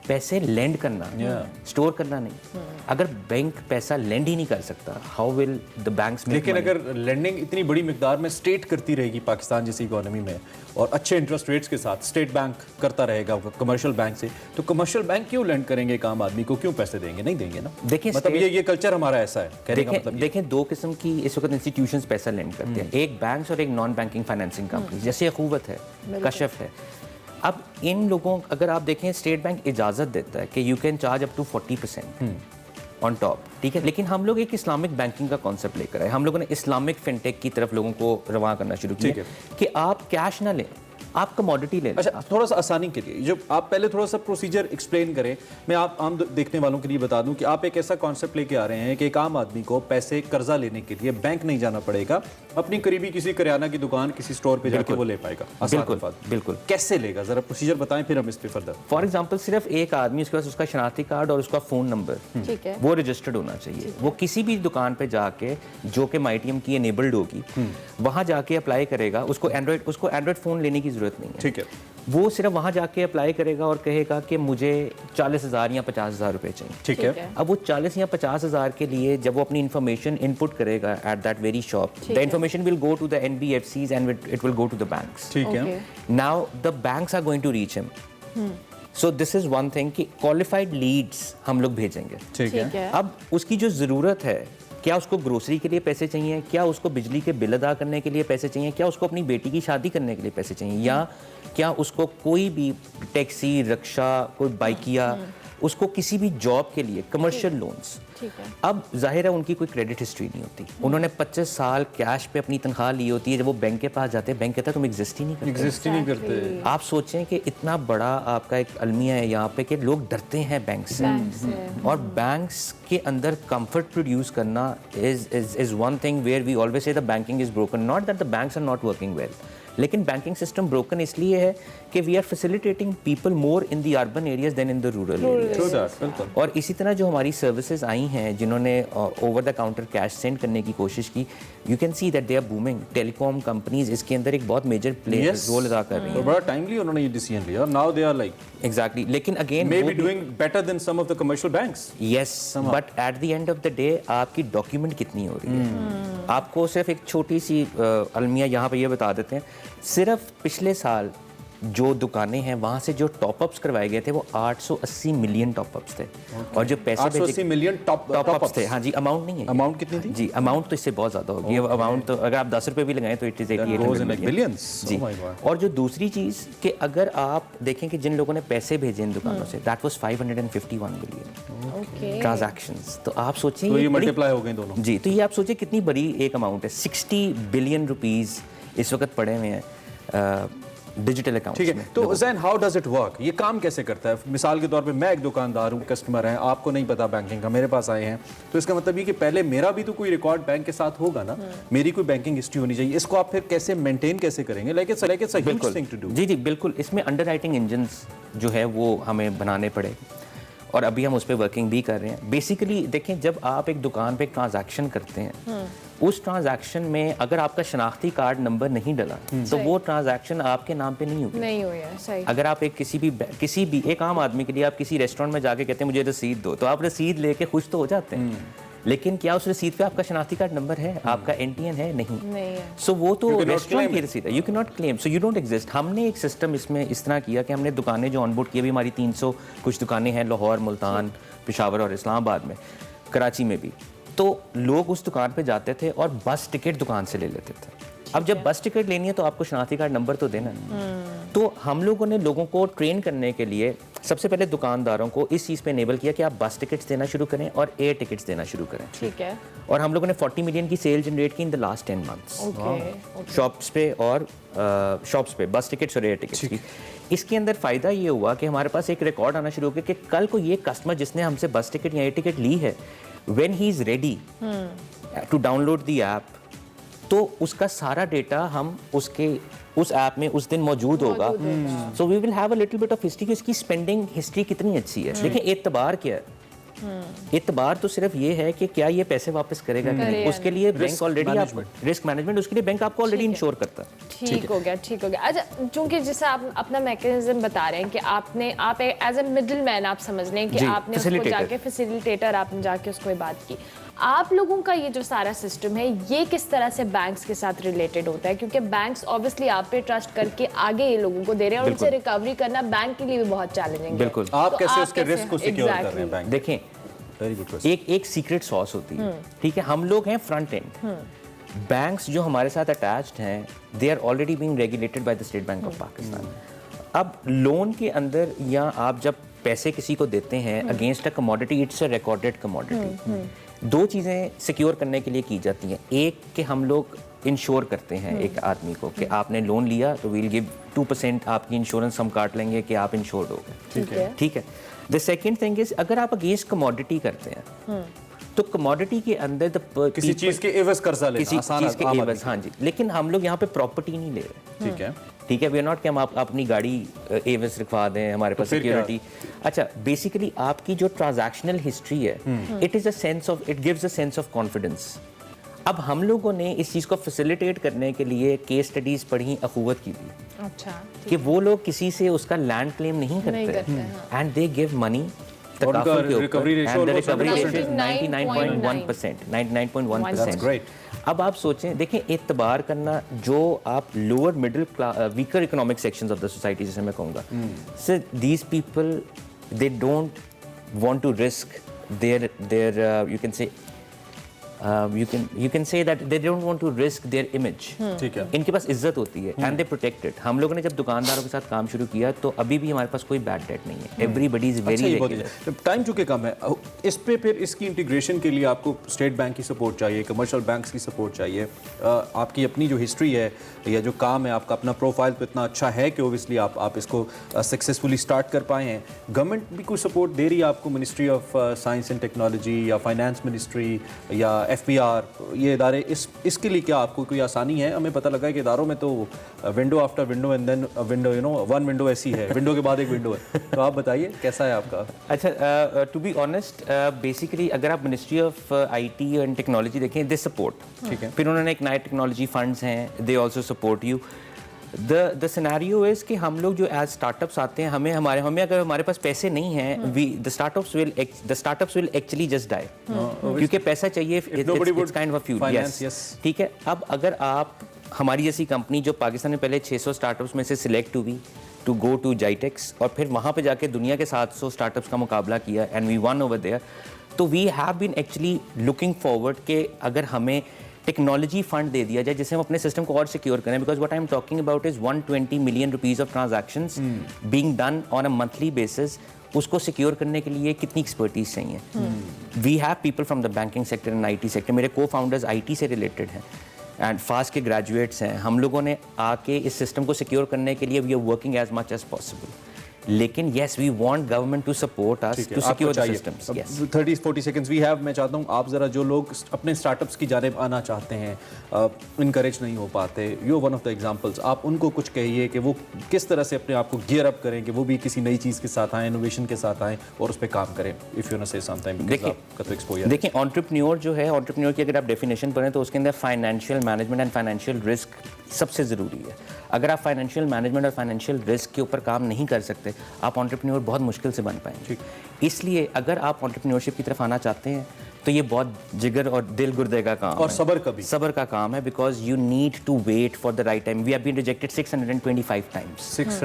पैसे लेंड करना, स्टोर करना नहीं। अगर बैंक पैसा लेंड ही नहीं कर सकता, how will the banks make लेकिन मनी? अगर लेंडिंग इतनी बड़ी मिकदार में स्टेट करती रहेगी पाकिस्तान जैसी इकोनॉमी में और अच्छे इंटरेस्ट रेट्स के साथ स्टेट बैंक करता रहेगा कमर्शियल बैंक से, तो कमर्शियल बैंक क्यों लेंड करेंगे एक आम आदमी को, क्यों पैसे देंगे? नहीं देंगे ना। देखिए, मतलब ये कल्चर हमारा ऐसा है, कहने का मतलब ये। देखें दो किस्म की इस वक्त इंस्टीट्यूशंस पैसा लेंड करते हैं, एक बैंक्स और एक नॉन बैंकिंग फाइनेंसिंग कंपनी, जैसे अखूवत है, कशफ है। अब इन लोगों, अगर आप देखें, स्टेट बैंक इजाज़त देता है कि you can charge up to 40% on top, ठीक है। लेकिन हम लोग एक इस्लामिक बैंकिंग का कॉन्सेप्ट लेकर आए, हम लोगों ने इस्लामिक फिनटेक की तरफ लोगों को रवाना करना शुरू किया कि आप कैश ना लें, आप कमोडिटी ले लें। अच्छा, थोड़ा सा आसानी के लिए जो आप पहले थोड़ा सा प्रोसीजर एक्सप्लेन करें, मैं आप आम देखने वालों के लिए बता दूं कि आप एक ऐसा कॉन्सेप्ट लेके आ रहे हैं कि एक आम आदमी को पैसे कर्जा लेने के लिए बैंक नहीं जाना पड़ेगा, अपनी करीबी किसी करियाना की दुकान, किसी स्टोर पे जाके वो ले पाएगा। बिल्कुल बिल्कुल। कैसे लेगा, जरा प्रोसीजर बताएं, फिर हम इस पे फर्दर। फॉर एग्जाम्पल, सिर्फ एक आदमी, उसके पास उसका शनाख्ती कार्ड और उसका फ़ोन नंबर, ठीक है, वो रजिस्टर्ड होना चाहिए। वो किसी भी दुकान पे जाके, जो कि माईटीएम की एनेबल्ड होगी, वहाँ जाके अप्लाई करेगा। उसको एंड्रॉयड फ़ोन लेने की ज़रूरत नहीं है, ठीक है। वो सिर्फ वहाँ जाके अप्लाई करेगा और कहेगा कि मुझे 40,000 या 50,000 रुपए चाहिए, ठीक है। अब वो 40 या 50,000 के लिए जब वो अपनी इन्फॉर्मेशन इनपुट करेगा at that very shop, the information will go to the NBFCs and it will go to the banks. ठीक है। Now the banks are going to reach him. So this is one thing कि qualified leads हम लोग भेजेंगे, ठीक है। अब उसकी जो ज़रूरत है, क्या उसको ग्रोसरी के लिए पैसे चाहिए, क्या उसको बिजली के बिल अदा करने के लिए पैसे चाहिए, क्या उसको अपनी बेटी की शादी करने के लिए पैसे चाहिए, या क्या उसको कोई भी टैक्सी, रिक्शा, कोई बाइकिया, उसको किसी भी जॉब के लिए कमर्शियल लोन्स। अब जाहिर है उनकी कोई क्रेडिट हिस्ट्री नहीं होती, उन्होंने 25 साल कैश पे अपनी तनख्वाह ली होती है। जब वो बैंक के पास जाते हैं, बैंक कहता है तुम एग्जिस्ट ही नहीं करते। आप सोचें कि इतना बड़ा आपका एक अलमिया है यहाँ पे कि लोग डरते हैं बैंक से, और बैंक्स के अंदर कंफर्ट प्रोड्यूस करना is one thing where we always say the banking is broken, not that the banks are not working well, लेकिन बैंकिंग सिस्टम ब्रोकन इसलिए है कि we are facilitating people more in the urban areas than in the rural areas. और इसी तरह जो हमारी services आई हैं, जिन्होंने over the counter cash send करने की कोशिश की, you can see that they are booming. Telecom companies इसके अंदर एक बहुत मेजर रोल अदा कर रही हैं। बड़ा टाइमली उन्होंने ये डिसीजन लिया, now they are like exactly. लेकिन again may be doing better than some of the commercial banks. Yes, but at the end of the day आपकी डॉक्यूमेंट कितनी हो रही है? आपको सिर्फ एक छोटी सी अलमिया यहाँ पे ये बता देते हैं, सिर्फ पिछले साल जो दुकानें हैं वहाँ से जो टॉपअप्स करवाए गए थे वो 880 मिलियन टॉपअप्स थे। और जो पैसे 880 मिलियन टॉपअप्स थे, हाँ जी, अमाउंट नहीं है। अमाउंट कितनी थी? जी, अमाउंट तो इससे बहुत ज़्यादा होगी। अमाउंट तो अगर आप 10 रुपये भी लगाएं तो इट इज़ 88 बिलियंस जी। और जो दूसरी चीज़ कि अगर आप देखें कि जिन लोगों ने पैसे भेजे इन दुकानों से, दैट वाज 551 मिलियन ट्रांजैक्शंस। तो आप सोचिए, ये मल्टीप्लाई हो गए दोनों। जी, तो ये आप सोचिए कितनी बड़ी एक अमाउंट है। 60 बिलियन रुपीस इस वक्त पड़े हुए हैं डिजिटल अकाउंट। ठीक है, तो ज़ैन हाउ डज इट वर्क? ये काम कैसे करता है? मिसाल के तौर पे मैं एक दुकानदार हूँ, कस्टमर हैं, आपको नहीं पता बैंकिंग का, मेरे पास आए हैं, तो इसका मतलब ये कि पहले मेरा भी तो कोई रिकॉर्ड बैंक के साथ होगा ना, मेरी कोई बैंकिंग हिस्ट्री होनी चाहिए। इसको आप फिर कैसे मेंटेन कैसे करेंगे? Like it's a huge thing to do. जी जी बिल्कुल। इसमें अंडरराइटिंग इंजन्स जो है वो हमें बनाने पड़े, और अभी हम उस पर वर्किंग भी कर रहे हैं। बेसिकली देखें, जब आप एक दुकान पे एक ट्रांजैक्शन करते हैं, उस ट्रांजैक्शन में अगर आपका शनाख्ती कार्ड नंबर नहीं डला तो वो ट्रांजैक्शन आपके नाम पे नहीं होगी। नहीं हुई है, सही। अगर आप एक किसी भी एक आम आदमी के लिए आप किसी रेस्टोरेंट में जाके कहते हैं मुझे रसीद दो, तो आप रसीद लेके खुश तो हो जाते हैं, लेकिन क्या उस रसीद पे आपका शनाख्ती कार्ड नंबर है, आपका NTN है? नहीं है। सो वो तो रेस्टोरेंट की रसीद है, you can not claim, so you don't exist. हमने एक सिस्टम इसमें इस तरह किया कि हमने दुकानें जो ऑनबोर्ड की, अभी हमारी 300 कुछ दुकानें हैं लाहौर, मुल्तान, पेशावर और इस्लामाबाद में, कराची में भी। तो लोग उस दुकान पे जाते थे और बस टिकट दुकान से ले लेते थे। अब जब बस टिकट लेनी है तो आपको शनाख्ती कार्ड नंबर तो देना है। तो हम लोगों ने लोगों को ट्रेन करने के लिए सबसे पहले दुकानदारों को इस चीज़ पे इनेबल किया कि आप बस टिकट्स देना शुरू करें और एयर टिकट्स देना शुरू करें। ठीक है। और हम लोगों ने 40 मिलियन की सेल जनरेट की in the last 10 months shops पे, और शॉप्स पे बस टिकट्स और एयर टिकट्स की। इसके अंदर फ़ायदा ये हुआ कि हमारे पास एक रिकॉर्ड आना शुरू हो गया कि कल को ये कस्टमर जिसने हमसे बस टिकट या एयर टिकट ली है, when he is ready to download the app, तो उसका सारा डेटा हम उस ऐप में उस दिन मौजूद होगा। So we will have a little bit of history कि उसकी स्पेंडिंग हिस्ट्री कितनी अच्छी है। लेकिन एतबार क्या है? एतबार तो सिर्फ ये है कि क्या ये पैसे वापस करेगा कि नहीं। उसके लिए बैंक ऑलरेडी, आप रिस्क मैनेजमेंट, उसके लिए बैंक आपको ऑलरेडी इंश्योर करता है। ठीक हो गया, ठीक हो गया। अच्छा, चूंकि जैसे आप अपना मैकेनिज्म बता रहे हैं कि आप एज ए मिडिल मैन आप समझ लें कि जी, आपने उसको facilitator। जाके फैसिलिटेटर, आपने जाके उसको बात की। आप लोगों का ये जो सारा सिस्टम है, ये किस तरह से बैंक्स के साथ रिलेटेड होता है? क्योंकि बैंक्स ऑब्वियसली आप पे ट्रस्ट करके आगे ये लोगों को दे रहे हैं और उनसे रिकवरी करना बैंक के लिए भी बहुत चैलेंजिंग है। बिल्कुल। आप तो कैसे आप उसके कैसे- रिस्क को सिक्योर कर रहे हैं Exactly। बैंक? देखें, वेरी गुड क्वेश्चन। एक सीक्रेट सॉस होती है, ठीक है, हम लोग हैं फ्रंट एंड। बैंक्स जो हमारे साथ अटैच्ड हैं, they are already being regulated by the State Bank of Pakistan. अब लोन के अंदर या आप जब पैसे किसी को देते हैं against a commodity, it's a recorded commodity. दो चीज़ें सिक्योर करने के लिए की जाती हैं। एक कि हम लोग इंश्योर करते हैं एक आदमी को कि आपने लोन लिया तो वील गिव 2% आपकी इंश्योरेंस हम काट लेंगे कि आप इंश्योर्ड हो गए, ठीक है। द सेकेंड थिंग इज, अगर आप अगेंस्ट कमोडिटी करते हैं तो कमोडिटी के अंदर किसी चीज के एवज कर्जा लेना किसी आसान चीज के आम एवज, आदमी हाँ जी, लेकिन हम लोग यहाँ पे प्रॉपर्टी नहीं ले रहे, ठीक है। ठीक है। वी आर नॉट कि हम आप अपनी गाड़ी एवज रखवा दें, हमारे पास फिर क्या? सिक्योरिटी। अच्छा, बेसिकली आपकी जो ट्रांजैक्शनल हिस्ट्री है, it is a sense of, it gives a sense of confidence. अब हम लोगों ने इस चीज़ को फैसिलिटेट करने के लिए केस स्टडीज पढ़ी, अखुवत की भी, अच्छा, कि वो लोग किसी से उसका लैंड क्लेम नहीं करते एंड दे गिव मनी और उनका recovery ratio almost 99.1%, 99.1%। That's great। अब आप सोचें, देखें, एतबार करना जो आप lower middle weaker economic sections of the society जैसे मैं कहूँगा, so these people they don't want to risk their you can say that they don't want to risk their image। ठीक है। इनके पास इज्जत होती है एंड दे प्रोटेक्टेड। हम लोगों ने जब दुकानदारों के साथ काम शुरू किया तो अभी भी हमारे पास कोई बैड डेट नहीं है। Everybody is very regular. Time चूंकि कम है, इस पे फिर इसकी इंटीग्रेशन के लिए आपको स्टेट बैंक की सपोर्ट चाहिए, कमर्शियल बैंक्स की सपोर्ट चाहिए। आपकी अपनी जो हिस्ट्री है या जो काम है, आपका अपना प्रोफाइल तो इतना अच्छा है कि ओबियसली आप इसको सक्सेसफुली स्टार्ट कर पाए हैं। गवर्नमेंट भी कोई सपोर्ट दे रही है आपको? Ministry of science and technology या फाइनेंस मिनिस्ट्री या FPR, ये इदारे, इसके लिए क्या आपको कोई आसानी है? हमें पता लगा है कि इदारों में तो window after window and then window, you know, one window ऐसी है, विंडो के बाद एक विंडो है। तो आप बताइए कैसा है आपका? अच्छा, टू बी ऑनेस्ट, बेसिकली अगर आप ministry of IT and technology देखें, दे सपोर्ट, ठीक है। फिर उन्होंने एक नए टेक्नोलॉजी फंड्स हैं, they also support you. The scenario is कि हम लोग जो एज स्टार्टअप्स आते हैं, हमें अगर हमारे पास पैसे नहीं हैं, the startups will actually just die, क्योंकि पैसा चाहिए, it's kind of fuel. Yes, ठीक है। अब अगर आप हमारी जैसी कंपनी जो पाकिस्तान में पहले 600 स्टार्टअप्स में से सिलेक्ट हुई टू गो टू जाइटेक्स और फिर वहाँ पे जाके दुनिया के 700 स्टार्टअप्स का मुकाबला किया and we won over there, तो we have been actually looking forward कि अगर हमें टेक्नोलॉजी फंड दे दिया जाए जिससे हम अपने सिस्टम को और सिक्योर करें, because what I am talking about is 120 million rupees of transactions being done on a monthly basis. उसको सिक्योर करने के लिए कितनी एक्सपर्टीज चाहिए? We have people from the banking sector and IT sector. मेरे को फाउंडर्स IT से related हैं एंड फास्ट के ग्रेजुएट्स हैं। हम लोगों ने आके इस सिस्टम को सिक्योर करने के लिए we are working as much as possible. लेकिन yes, we want government to support us to secure the systems. Yes, 30-40 seconds we have. मैं चाहता हूँ आप जरा जो लोग अपने स्टार्टअप्स की जानिब आना चाहते हैं, इनकरेज नहीं हो पाते, you one of the examples, आप उनको कुछ कहिए कि वो किस तरह से अपने आप को गियर अप करें कि वो भी किसी नई चीज़ के साथ आएँ, इनोवेशन के साथ आएँ और उस पर काम करें। इफ़ यू नो से समथिंग, देखिए, एंटरप्रेन्योर जो है, एंटरप्रेन्योर की अगर आप डेफिनेशन पढ़ें तो उसके अंदर financial management and financial risk सबसे ज़रूरी है। अगर आप फाइनेंशियल मैनेजमेंट और फाइनेंशियल रिस्क के ऊपर काम नहीं कर सकते, आप एंटरप्रेन्योर बहुत मुश्किल से बन पाएंगे। इसलिए अगर आप एंटरप्रेन्योरशिप की तरफ आना चाहते हैं तो ये बहुत जिगर और दिल गुर्दे का काम और है, सब्र का काम है, because you need to wait for the right time. We have been rejected 625 times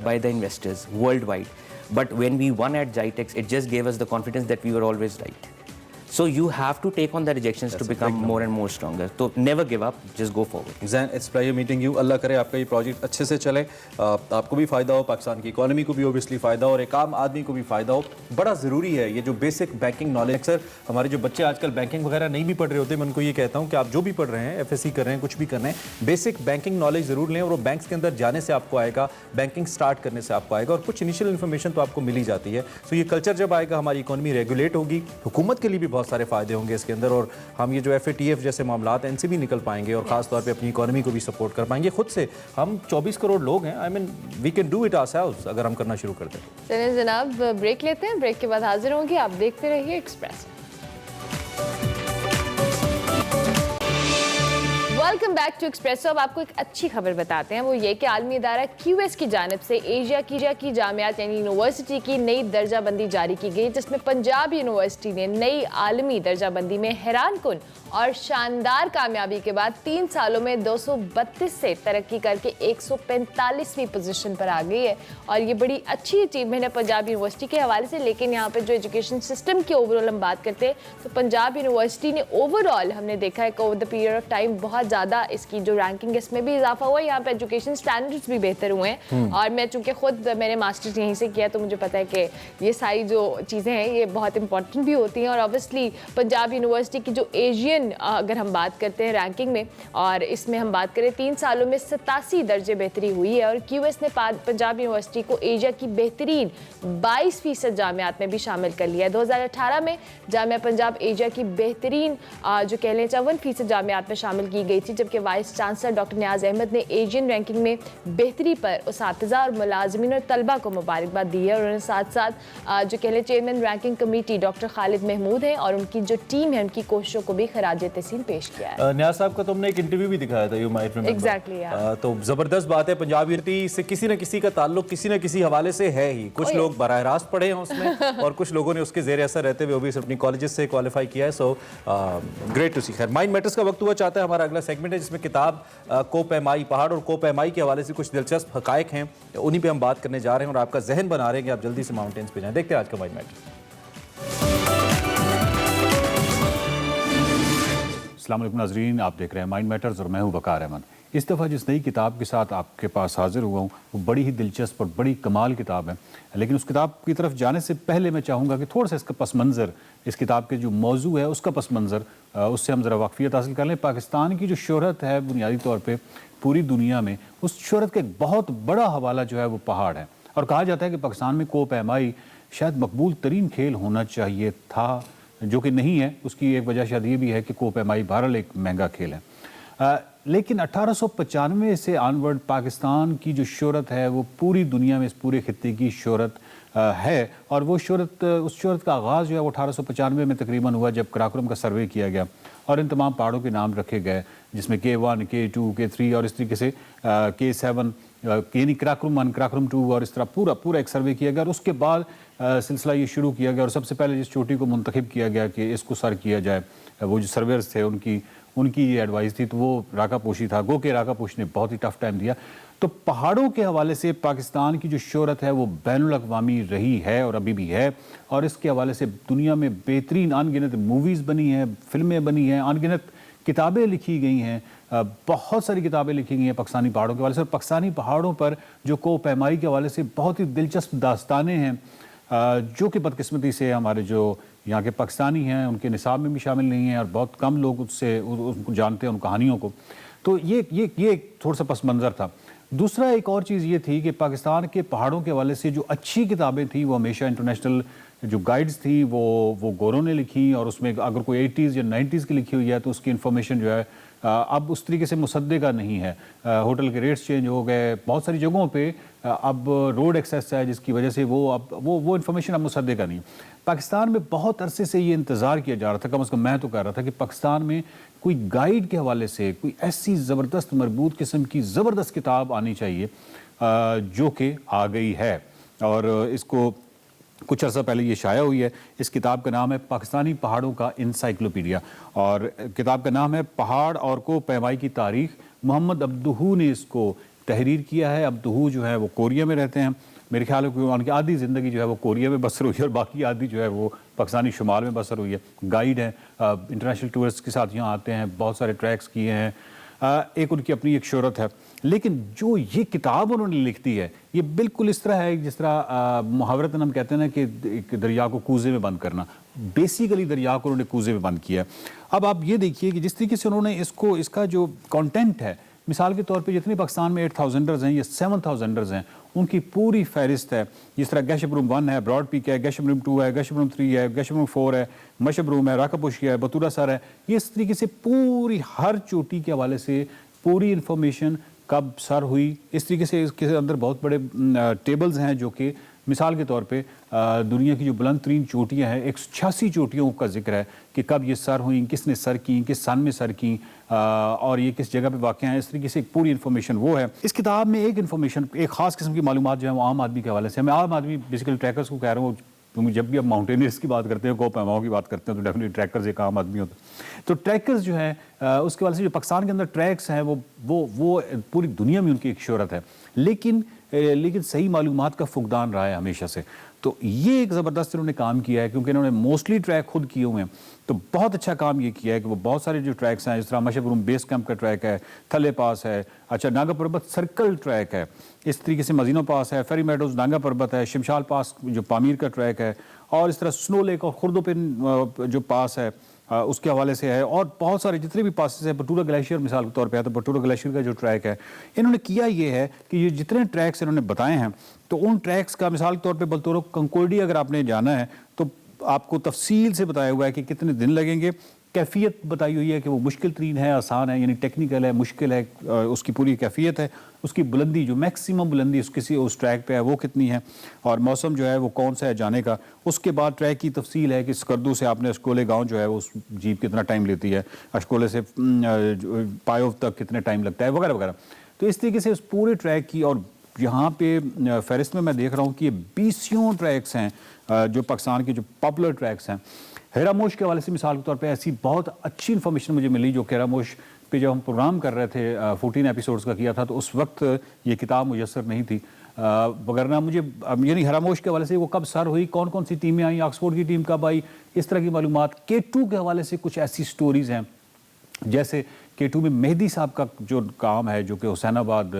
by the investors worldwide, but when we won at Jitex, it just gave us the confidence that we were always right. So you have to take on the rejections to become more and more stronger. So never give up, just go forward. Zain, it's pleasure meeting you. अल्लाह करे आपका ये project अच्छे से चले, आपको भी फ़ायदा हो, पाकिस्तान की इकोनॉमी को भी ओबियसली फ़ायदा हो और एक आम आदमी को भी फ़ायदा हो। बड़ा ज़रूरी है ये जो बेसिक बैंकिंग नॉलेज। अक्सर हमारे जो बच्चे आजकल बैंकिंग वगैरह नहीं भी पढ़ रहे होते, मैं उनको ये कहता हूँ कि आप जो भी पढ़ रहे हैं, FSC कर रहे हैं, कुछ भी कर रहे हैं, बेसिक बैंकिंग नॉलेज ज़रूर लें और वो बैंक्स के अंदर जाने से आपको आएगा, बैंकिंग स्टार्ट करने से आपको आएगा और कुछ इनिशियल इन्फॉर्मेशन तो आपको मिल ही जाती है। सो ये कल्चर जब आएगा, हमारी इकोनॉमी रेगुलेट होगी, हुकूमत के लिए भी बहुत सारे फ़ायदे होंगे इसके अंदर और हम ये जो FATF जैसे मामला हैं इनसे भी निकल पाएंगे और ख़ास तौर पे अपनी इकोनॉमी को भी सपोर्ट कर पाएंगे खुद से। हम 24 करोड़ लोग हैं, I mean we can do it ourselves अगर हम करना शुरू कर दें। चलिए जनाब, ब्रेक लेते हैं, ब्रेक के बाद हाजिर होंगे। आप देखते रहिए Express. Welcome back back to Expresso. अब आपको एक अच्छी खबर बताते हैं, वो ये कि आलमी इदारा QS की जानिब से एशिया की जामियात यानी यूनिवर्सिटी की नई दर्जाबंदी जारी की गई, जिसमें पंजाब यूनिवर्सिटी ने नई आलमी दर्जाबंदी में हैरान कुन और शानदार कामयाबी के बाद 3 सालों में 232 से तरक्की करके 145वीं पोजीशन पर आ गई है। और ये बड़ी अच्छी अचीवमेंट है पंजाब यूनिवर्सिटी के हवाले से। लेकिन यहाँ पे जो एजुकेशन सिस्टम की ओवरऑल हम बात करते हैं तो पंजाब यूनिवर्सिटी ने ओवरऑल हमने देखा है कि over the period of time बहुत ज़्यादा इसकी जो रैंकिंग है इसमें भी इजाफा हुआ है। यहाँ पे एजुकेशन स्टैंडर्ड्स भी बेहतर हुए हैं। और मैं चूँकि खुद मैंने मास्टर्स यहीं से किया तो मुझे पता है कि ये सारी जो चीज़ें हैं ये बहुत इंपॉर्टेंट भी होती हैं। और ऑब्वियसली पंजाब यूनिवर्सिटी की जो एशियन अगर हम बात करते हैं रैंकिंग में, और इसमें हम बात करें 3 सालों में 87 दर्जे बेहतरी हुई है। और QS ने पंजाब यूनिवर्सिटी को एशिया की बेहतरीन 22% जामियात में भी शामिल कर लिया है। 2018 में जामिया पंजाब एशिया की बेहतरीन जो कह लें 54% जामियात में शामिल की गई थी, जबकि वाइस चांसलर डॉक्टर नियाज अहमद ने एशियन रैंकिंग में बेहतरी पर उसातिज़ा और मुलाजमीन और तलबा को मुबारकबाद दी है। और उन्होंने साथ साथ जो कह लें chairman ranking committee doctor Khalid Mahmood हैं और उनकी जो टीम है उनकी कोशिशों को भी खराज तहसीन पेश किया है। नियाज साहब का तुमने एक इंटरव्यू भी दिखाया था, यू माइट रिमेंबर। एग्जैक्टली। तो जबरदस्त बात है, पंजाब यूनिवर्सिटी से किसी न किसी का ताल्लुक किसी न किसी हवाले से है ही। कुछ लोग बराह रास्त पढ़े हैं उसमें और कुछ लोगों ने उसके जेर असर रहते हुए वो भी अपनी कॉलेजेस से क्वालिफाई किया है। सो ग्रेट टू सी। खैर, माइंड मैटर्स का वक्त हुआ चाहता है, हमारा अगला सेगमेंट है जिसमें किताब कोपैमाई, पहाड़ और कोपैमाई के हवाले से कुछ दिलचस्प हकायक हैं, उन्हीं पर हम बात करने जा रहे हैं और आपका जहन बना रहे हैं कि आप जल्दी से माउंटेन्स पे जाएं। देखते हैं आज का माइंड मैटर। अस्सलाम वालेकुम नाज़रीन, आप देख रहे हैं माइंड मैटर्स और मैं हूं वकार अहमद। इस दफ़ा जिस नई किताब के साथ आपके पास हाजिर हुआ हूँ वो बड़ी ही दिलचस्प और बड़ी कमाल किताब है। लेकिन उस किताब की तरफ जाने से पहले मैं चाहूँगा कि थोड़ा सा इसका पस मंज़र, इस किताब के जो मौजू है उसका पस मंज़र, उससे हम ज़रा वाक़फ़ियत हासिल कर लें। पाकिस्तान की जो शोहरत है बुनियादी तौर पर पूरी दुनिया में, उस शोहरत का एक बहुत बड़ा हवाला जो है वो पहाड़ है। और कहा जाता है कि पाकिस्तान में कोपैमाई शायद मकबूल तरीन खेल होना चाहिए था, जो कि नहीं है। उसकी एक वजह शायद ये भी है कि कोपैमाई बहरहाल एक महंगा खेल है। लेकिन 1895 से ऑनवर्ड पाकिस्तान की जो शोहरत है वो पूरी दुनिया में, इस पूरे खित्ते की शोहरत है। और वो शोहरत, उस शोहरत का आगाज़ जो है वो 1895 में तकरीबन हुआ जब कराकोरम का सर्वे किया गया और इन तमाम पहाड़ों के नाम रखे गए, जिसमें K1, K2, K3 और इस तरीके से K7 यानी कराकोरम 1, कराकोरम 2 और इस तरह पूरा एक सर्वे किया गया। और उसके बाद सिलसिला ये शुरू किया गया और सबसे पहले जिस चोटी को मुंतखब किया गया कि इसको सर किया जाए, वो जो सर्वेयर्स थे उनकी ये एडवाइस थी, तो वो राका पोशी था। गो के राका पोशी ने बहुत ही टफ टाइम दिया। तो पहाड़ों के हवाले से पाकिस्तान की जो शोहरत है वो बैनुल अक़वामी रही है और अभी भी है। और इसके हवाले से दुनिया में बेहतरीन अनगिनत मूवीज़ बनी हैं, फिल्में बनी हैं, अनगिनत किताबें लिखी गई हैं, बहुत सारी किताबें लिखी गई हैं पाकिस्तानी पहाड़ों के हवाले से। और पाकिस्तानी पहाड़ों पर जो कोपैमाई के हवाले से बहुत ही दिलचस्प दास्तानें हैं, जो कि बदकिस्मती से हमारे जो यहाँ के पाकिस्तानी हैं उनके निसाब में भी शामिल नहीं हैं और बहुत कम लोग उनको जानते हैं, उन कहानियों को। तो ये थोड़ा सा पस मंज़र था। दूसरा एक और चीज़ ये थी कि पाकिस्तान के पहाड़ों के हवाले से जो अच्छी किताबें थी वो हमेशा इंटरनेशनल जो गाइड्स थी वो गोरों ने लिखी। और उसमें अगर कोई 80s या 90s की लिखी हुई है तो उसकी इन्फॉर्मेशन जो है अब उस तरीके से मुसद्दक़ा नहीं है। होटल के रेट्स चेंज हो गए, बहुत सारी जगहों पे अब रोड एक्सेस है जिसकी वजह से वो इन्फॉर्मेशन अब मुसद्दक़ा नहीं। पाकिस्तान में बहुत अरसे से ये इंतज़ार किया जा रहा था, कम अज़ कम मैं तो कह रहा था कि पाकिस्तान में कोई गाइड के हवाले से कोई ऐसी ज़बरदस्त मरबूत किस्म की ज़बरदस्त किताब आनी चाहिए, जो कि आ गई है। और इसको कुछ अर्सा पहले ये शाया हुई है। इस किताब का नाम है पाकिस्तानी पहाड़ों का इंसाइक्लोपीडिया और किताब का नाम है पहाड़ और कोपैमाई की तारीख। मोहम्मद अब्दुहू ने इसको तहरीर किया है। अब्दुहू जो है वो कोरिया में रहते हैं। मेरे ख्याल है कि उनकी आधी ज़िंदगी जो है वो कोरिया में बसर हुई है और बाकी आधी जो है वो पाकिस्तानी शुमाल में बसर हुई है। गाइड हैं, इंटरनेशनल टूरिस्ट के साथ यहाँ आते हैं, बहुत सारे ट्रैक्स किए हैं। एक उनकी अपनी एक शोहरत है। लेकिन जो ये किताब उन्होंने लिख दी है ये बिल्कुल इस तरह है जिस तरह मुहावरतन हम कहते हैं ना कि एक दरिया को कूजे में बंद करना। बेसिकली दरिया को उन्होंने कूजे में बंद किया। अब आप ये देखिए कि जिस तरीके से उन्होंने इसका जो कंटेंट है, मिसाल के तौर पे जितने पाकिस्तान में 8000ers हैं या 7000ers हैं उनकी पूरी फहरिस्त है। जिस तरह गैशबरूम 1 है, ब्रॉड पीक है, गैशबरूम 2 है, गैशबरूम 3 है, गैशबरूम 4 है, मशबरूम है, राकापोशी है, बतूरा सर है। ये इस तरीके से पूरी हर चोटी के हवाले से पूरी इंफॉर्मेशन कब सर हुई, इस तरीके से इसके अंदर बहुत बड़े टेबल्स हैं जो कि मिसाल के तौर पे दुनिया की जो बुलंद तरीन चोटियाँ हैं 186 चोटियों का जिक्र है कि कब ये सर हुई, किसने सर की, किस सन में सर की, और ये किस जगह पे वाक़ हैं। इस तरीके से एक पूरी इन्फॉर्मेशन वो है। इस किताब में एक इन्फॉर्मेशन, एक ख़ास किस्म की मालूमात जो है वो आम आदमी के हवाले से, मैं आम आदमी बेसिकली ट्रैकर्स को कह रहा हूँ, क्योंकि जब भी आप माउंटेनियर्स की बात करते हैं, को पैमाओं की बात करते हैं, तो डेफिनेटली ट्रैकर्स एक आम आदमी होता है। तो ट्रैकर्स जो है उसके वाले से जो पाकिस्तान के अंदर ट्रैक्स हैं वो पूरी दुनिया में उनकी एक शोहरत है, लेकिन सही मालूमात का फुकदान रहा है हमेशा से। तो ये एक ज़बरदस्त इन्होंने काम किया है, क्योंकि इन्होंने मोस्टली ट्रैक खुद किए हुए हैं, तो बहुत अच्छा काम ये किया है कि वो बहुत सारे जो ट्रैक्स हैं, जिस तरह मशबरूम बेस कैंप का ट्रैक है, थले पास है, अच्छा नागा पर्वत सर्कल ट्रैक है, इस तरीके से मजीनो पास है, फेरी मेडोज नागा पर्वत है, शिमशाल पास जो पामीर का ट्रैक है, और इस तरह स्नो लेक और खुर्दोपिन जो पास है उसके हवाले से है, और बहुत सारे जितने भी पासेस हैं, बटूरा ग्लेशियर मिसाल के तौर पे है, तो बटूरा ग्लेशियर का जो ट्रैक है, इन्होंने किया ये है कि ये जितने ट्रैक्स इन्होंने बताए हैं, तो उन ट्रैक्स का मिसाल के तौर पे बलतोरो कंकोर्डी अगर आपने जाना है तो आपको तफसील से बताया हुआ है कि कितने दिन लगेंगे, कैफियत बताई हुई है कि वो मुश्किल तरीन है, आसान है, यानी टेक्निकल है, मुश्किल है, उसकी पूरी कैफियत है, उसकी बुलंदी जो मैक्सिमम बुलंदी उस ट्रैक पे है वो कितनी है, और मौसम जो है वो कौन सा है जाने का। उसके बाद ट्रैक की तफसील है कि स्कर्दू से आपने अशकोले गांव जो है वो उस जीप कितना टाइम लेती है, अशकोले से पायोव तक कितने टाइम लगता है, वगैरह वगैरह। तो इस तरीके से उस पूरे ट्रैक की, और यहाँ पे फहरिस्त में मैं देख रहा हूँ कि ये 20 ट्रैक्स हैं जो पाकिस्तान के जो पॉपुलर ट्रैक्स हैं। हेरामोश के हवाले से मिसाल के तौर पे ऐसी बहुत अच्छी इन्फॉर्मेशन मुझे मिली, जो कि हेरामोश पे जब हम प्रोग्राम कर रहे थे 14 एपिसोड्स का किया था, तो उस वक्त ये किताब मुयस्सर नहीं थी, वगरना मुझे यानी हेरामोश के हवाले से वो कब सर हुई, कौन कौन सी टीमें आई, ऑक्सफोर्ड की टीम कब आई, इस तरह की मालूमात। K2 के हवाले से कुछ ऐसी स्टोरीज़ हैं, जैसे K2 में मेहदी साहब का जो काम है, जो कि हुसैनाबाद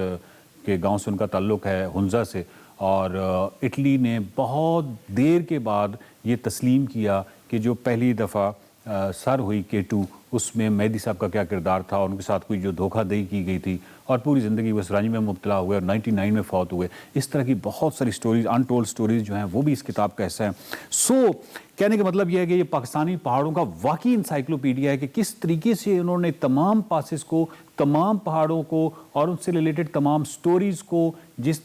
के गांव से उनका ताल्लुक़ है, हुंजा से, और इटली ने बहुत देर के बाद ये तस्लीम किया कि जो पहली दफ़ा सर हुई K2, उसमें मेहदी साहब का क्या किरदार था, उनके साथ कोई जो धोखाधड़ी की गई थी, और पूरी ज़िंदगी वो रंज में मुब्तला हुए और 99 में फौत हुए। इस तरह की बहुत सारी स्टोरीज़, अनटोल्ड स्टोरीज़ जो हैं वो भी इस किताब का हिस्सा हैं। सो कहने का मतलब यह है कि ये पाकिस्तानी पहाड़ों का वाकई इंसाइक्लोपीडिया है कि किस तरीके से उन्होंने तमाम पासेस को, तमाम पहाड़ों को और उनसे रिलेटेड तमाम स्टोरीज़ को,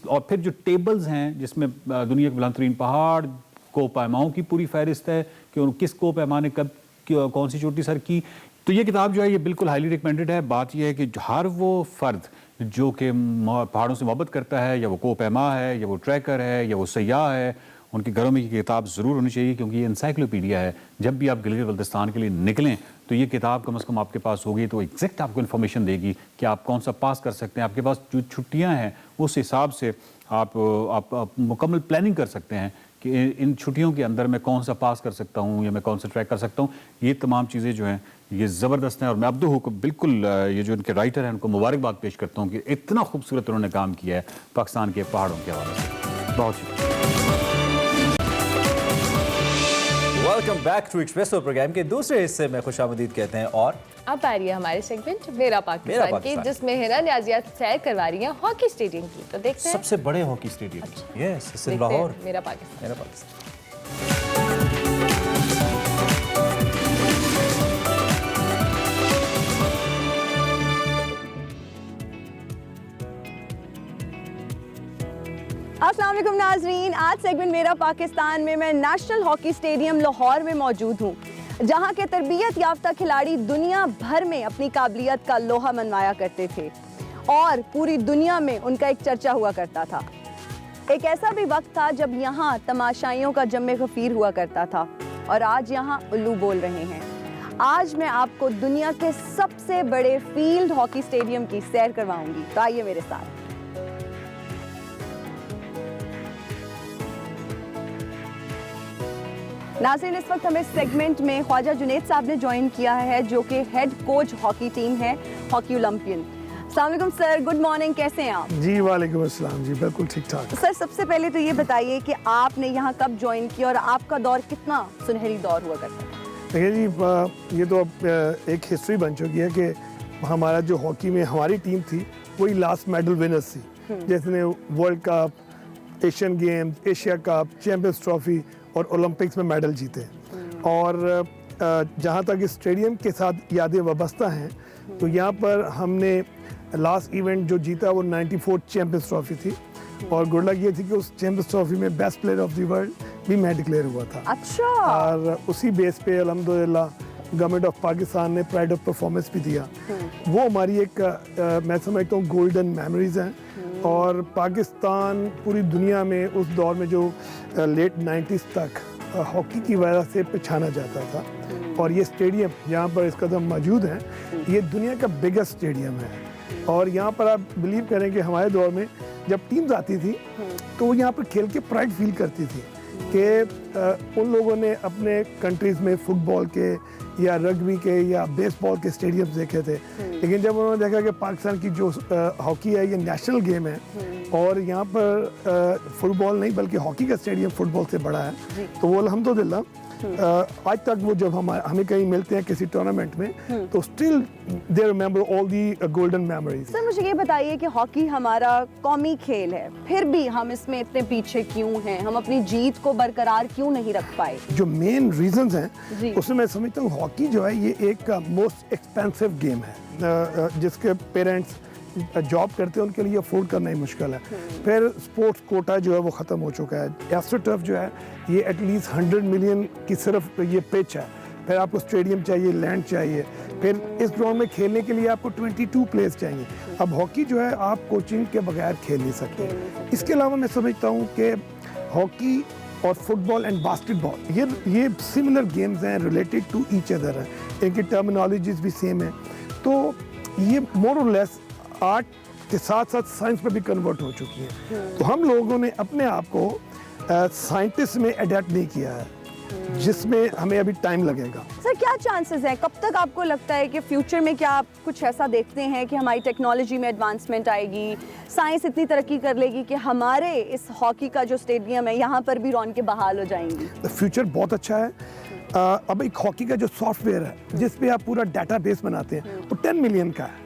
और फिर जो टेबल्स हैं जिसमें दुनिया के बुलंद तरीन पहाड़ को पैमाओं की पूरी फहरिस्त है कि किस को पैमा ने कब कौन सी चोटी सर की। तो ये किताब जो है ये बिल्कुल हाईली रिकमेंडेड है। बात यह है कि हर वो फ़र्द जो कि पहाड़ों से मोहब्बत करता है, या वो को पैमा है, या वो ट्रैकर है, या वो सयाह है, उनके घरों में ये किताब ज़रूर होनी चाहिए, क्योंकि ये इंसाइक्लोपीडिया है। जब भी आप गिलगित बल्तिस्तान के लिए निकलें तो ये किताब कम से कम आपके पास होगी, तो एग्जैक्ट आपको इन्फॉर्मेशन देगी कि आप कौन सा पास कर सकते हैं। आपके पास जो छुट्टियाँ हैं उस हिसाब से आप मुकम्मल प्लानिंग कर सकते हैं कि इन छुट्टियों के अंदर मैं कौन सा पास कर सकता हूँ, या मैं कौन सा ट्रैक कर सकता हूँ। ये तमाम चीज़ें जो हैं ये ज़बरदस्त हैं, और मैं अब्दू को बिल्कुल ये जो इनके राइटर हैं उनको मुबारकबाद पेश करता हूँ कि इतना खूबसूरत उन्होंने काम किया है पाकिस्तान के पहाड़ों के हवाले से। बहुत शुक्रिया। Welcome back to Expresso program के दूसरे हिस्से में खुशामदीद कहते हैं, और अब आ रही है हमारे सेगमेंट मेरा पाकिस्तान की, जिसमें हिना नियाज़ियात सैर करवा रही हैं हॉकी स्टेडियम की। तो देखते हैं सबसे बड़े हॉकी स्टेडियम। यस, देखते हैं लाहौर। मेरा पाकिस्तान। मेरा पाकिस्तान। अस्सलाम वालेकुम नाजरीन, आज सेगमेंट मेरा पाकिस्तान में मैं नेशनल हॉकी स्टेडियम लाहौर में मौजूद हूँ, जहाँ के तरबियत याफ्ता खिलाड़ी दुनिया भर में अपनी काबिलियत का लोहा मनवाया करते थे और पूरी दुनिया में उनका एक चर्चा हुआ करता था। एक ऐसा भी वक्त था जब यहाँ तमाशाइयों का जम्मे गफीर हुआ करता था, और आज यहाँ उल्लू बोल रहे हैं। आज मैं आपको दुनिया के सबसे बड़े फील्ड हॉकी स्टेडियम की सैर करवाऊंगी, तो आइए मेरे साथ। नाज़रीन, इस वक्त हमें सेगमेंट में ख्वाजा जुनैद साहब ने ज्वाइन किया है, जो कि हेड कोच हॉकी टीम है, हॉकी ओलंपियन। अस्सलाम वालेकुम सर, गुड मॉर्निंग, कैसे हैं आप? जी वालेकुम अस्सलाम जी, बिल्कुल ठीक ठाक। सर, सबसे पहले तो ये बताइए कि आपने यहाँ कब ज्वाइन किया और आपका दौर कितना सुनहरी दौर हुआ करता है? देखिए जी, ये तो अब एक हिस्ट्री बन चुकी है कि हमारा जो हॉकी में हमारी टीम थी वही लास्ट मेडल विनर्स थी, जिसने world cup, Asian games, Asia cup, champions trophy और ओलंपिक्स में मेडल जीते। और जहाँ तक इस स्टेडियम के साथ यादें वाबस्ता हैं, तो यहाँ पर हमने लास्ट इवेंट जो जीता वो 94 चैंपियंस ट्रॉफी थी, और गुड लक ये थी कि उस चैंपियंस ट्रॉफी में best player of the world भी मैं डिक्लेयर हुआ था। अच्छा। और उसी बेस पे अल्हम्दुलिल्लाह गवर्नमेंट ऑफ पाकिस्तान ने प्राइड ऑफ परफॉर्मेंस भी दिया। वो हमारी एक मैं समझता हूँ गोल्डन मेमोरीज हैं। और पाकिस्तान पूरी दुनिया में उस दौर में जो लेट 90s तक हॉकी की वजह से पहचाना जाता था, और ये स्टेडियम जहाँ पर इस कदम मौजूद हैं, ये दुनिया का बिगेस्ट स्टेडियम है। और यहाँ पर आप बिलीव करें कि हमारे दौर में जब टीम्स आती थी तो वो यहाँ पर खेल के प्राइड फील करती थी कि उन लोगों ने अपने कंट्रीज़ में फुटबॉल के या रग्बी के या बेसबॉल के स्टेडियम्स देखे थे, लेकिन जब उन्होंने देखा कि पाकिस्तान की जो हॉकी है ये नेशनल गेम है और यहाँ पर फुटबॉल नहीं बल्कि हॉकी का स्टेडियम फुटबॉल से बड़ा है, तो वो अल्हम्दुलिल्लाह आज तक वो जब हमें कहीं मिलते हैं किसी टूर्नामेंट में तो still they remember all the golden memories. Sir मुझे ये बताइए कि हॉकी हमारा कौमी खेल है, फिर भी हम इसमें इतने पीछे क्यों हैं? हम अपनी जीत को बरकरार क्यों नहीं रख पाए? जो मेन रीजंस हैं उसमें मैं समझता हूँ हॉकी जो है ये एक मोस्ट एक्सपेंसिव गेम है, जिसके पेरेंट्स जॉब करते हैं उनके लिए अफोर्ड करना ही मुश्किल है। फिर स्पोर्ट्स कोटा जो है वो ख़त्म हो चुका है। एस्ट्रोटर्फ जो है ये एटलीस्ट 100 मिलियन की सिर्फ ये पिच है, फिर आपको स्टेडियम चाहिए, लैंड चाहिए, फिर इस ग्राउंड में खेलने के लिए आपको 22 प्लेयर्स चाहिए। अब हॉकी जो है आप कोचिंग के बगैर खेल नहीं सकते। इसके अलावा मैं समझता हूँ कि हॉकी और फुटबॉल एंड बास्केटबॉल ये सिमिलर गेम्स हैं, रिलेटेड टू ईच अदर हैं, इनकी टर्मिनोलॉजीज भी सेम है। तो ये मोर और लेस आर्ट के साथ साथ साइंस में भी कन्वर्ट हो चुकी है। तो हम लोगों ने अपने आप को साइंटिस्ट में अडेप्ट नहीं किया है, जिसमें हमें अभी टाइम लगेगा। सर क्या चांसेस हैं, कब तक आपको लगता है कि फ्यूचर में क्या आप कुछ ऐसा देखते हैं कि हमारी टेक्नोलॉजी में एडवांसमेंट आएगी, साइंस इतनी तरक्की कर लेगी कि हमारे इस हॉकी का जो स्टेडियम है यहाँ पर भी रौनकें बहाल हो जाएंगी? फ्यूचर बहुत अच्छा है। अब एक हॉकी का जो सॉफ्टवेयर है जिस पे आप पूरा डाटाबेस बनाते हैं वो 10 मिलियन का है,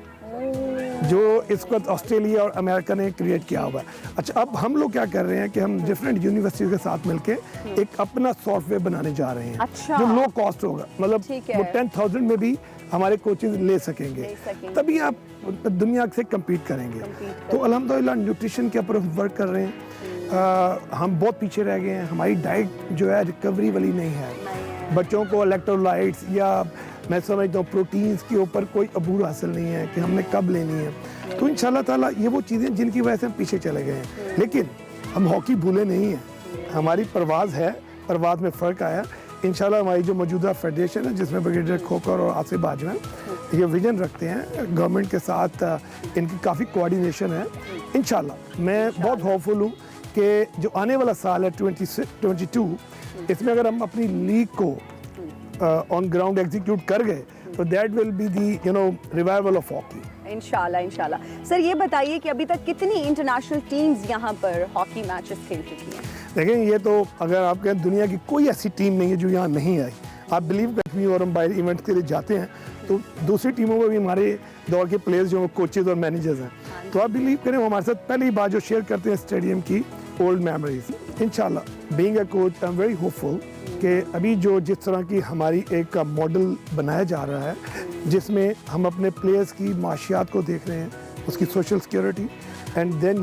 जो इस वक्त ऑस्ट्रेलिया और अमेरिका ने क्रिएट किया हुआ है। अच्छा, अब हम लोग क्या कर रहे हैं कि हम डिफरेंट यूनिवर्सिटीज के साथ मिलके एक अपना सॉफ्टवेयर बनाने जा रहे हैं। अच्छा। जो लो कॉस्ट होगा, मतलब ठीक है। वो 10,000 में भी हमारे कोचेज ले सकेंगे, तभी आप दुनिया से कम्पीट करेंगे। तो अल्हम्दुलिल्लाह न्यूट्रिशन के ऊपर वर्क कर रहे हैं। हम बहुत पीछे रह गए हैं, हमारी डाइट जो है रिकवरी वाली नहीं है। बच्चों को इलेक्ट्रोलाइट्स या मैं समझता हूँ प्रोटीन्स के ऊपर कोई अबूर हासिल नहीं है कि हमने कब लेनी है। तो इंशाल्लाह ताला ये वो चीज़ें जिनकी वजह से हम पीछे चले गए हैं, लेकिन हम हॉकी भूले नहीं हैं। हमारी परवाज़ है, परवाज़ में फ़र्क आया। इंशाल्लाह हमारी जो मौजूदा फेडरेशन है जिसमें ब्रिगेडियर खोकर और आसिफ बाजवा ये विजन रखते हैं, गवर्नमेंट के साथ इनकी काफ़ी कोऑर्डिनेशन है। इंशाल्लाह मैं बहुत होपफुल हूँ कि जो आने वाला साल है 2022, इसमें अगर हम अपनी लीग को ऑन ग्राउंड एग्जीक्यूट कर गए तो that will be the revival of hockey. इंशाल्लाह इंशाल्लाह। सर ये बताइए कि अभी तक कितनी इंटरनेशनल टीम्स यहाँ पर हॉकी मैचेस खेल चुकी हैं? देखें, ये तो अगर आप कहें दुनिया की कोई ऐसी टीम नहीं है जो यहाँ नहीं आई। आप बिलीव करती और हम बाहर इवेंट्स के लिए जाते हैं तो दूसरी टीमों में भी हमारे दौर के प्लेयर्स जो कोचेज और मैनेजर्स हैं, तो आप बिलीव करें वो हमारे साथ पहली बार जो शेयर करते हैं स्टेडियम की ओल्ड मेमोरीज। इंशाल्लाह being a coach I am very hopeful कि अभी जो जिस तरह की हमारी एक मॉडल बनाया जा रहा है, जिसमें हम अपने प्लेयर्स की माशियात को देख रहे हैं, उसकी social security and then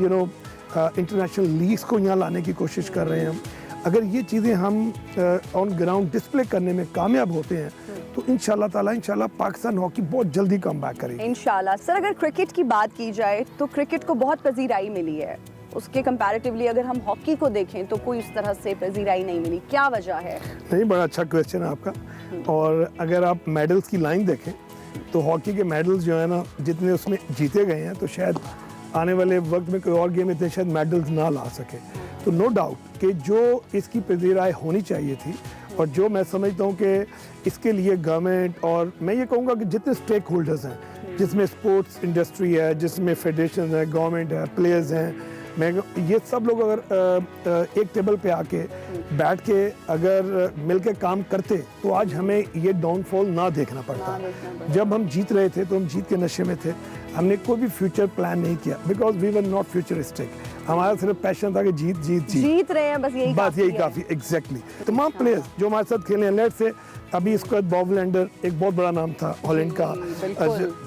international leagues को यहाँ लाने की कोशिश कर रहे हैं हम। अगर ये चीज़ें हम ऑन ग्राउंड डिस्प्ले करने में कामयाब होते हैं तो इंशाल्लाह ताला पाकिस्तान हॉकी बहुत जल्दी कम बैक करेगी। इंशाल्लाह। सर अगर क्रिकेट की बात की जाए तो क्रिकेट को बहुत पजीराई मिली है, उसके कंपैरेटिवली अगर हम हॉकी को देखें तो कोई इस तरह से पजीराई नहीं मिली, क्या वजह है? नहीं, बड़ा अच्छा क्वेश्चन है आपका। और अगर आप मेडल्स की लाइन देखें तो हॉकी के मेडल्स जो है ना, जितने उसमें जीते गए हैं तो शायद आने वाले वक्त में कोई और गेम इतने शायद मेडल्स ना ला सके। तो नो डाउट कि जो इसकी पजीराई होनी चाहिए थी और जो मैं समझता हूँ कि इसके लिए गवर्नमेंट और मैं ये कहूँगा कि जितने स्टेक होल्डर्स हैं, जिसमें स्पोर्ट्स इंडस्ट्री है, जिसमें फेडरेशन है, गवर्नमेंट है, प्लेयर्स हैं, मैं ये सब लोग अगर एक टेबल पे आके बैठ के अगर मिलके काम करते तो आज हमें ये डाउनफॉल ना देखना पड़ता। जब हम जीत रहे थे तो हम जीत के नशे में थे, हमने कोई भी फ्यूचर प्लान नहीं किया because we were not futuristic. हमारा सिर्फ पैशन था कि जीत रहे हैं, बस यही काफ़ी एग्जैक्टली। तमाम प्लेयर्स जो हमारे साथ खेले हैं, लेट से अभी इसका बॉब लैंडर एक बहुत बड़ा नाम था हॉलैंड का,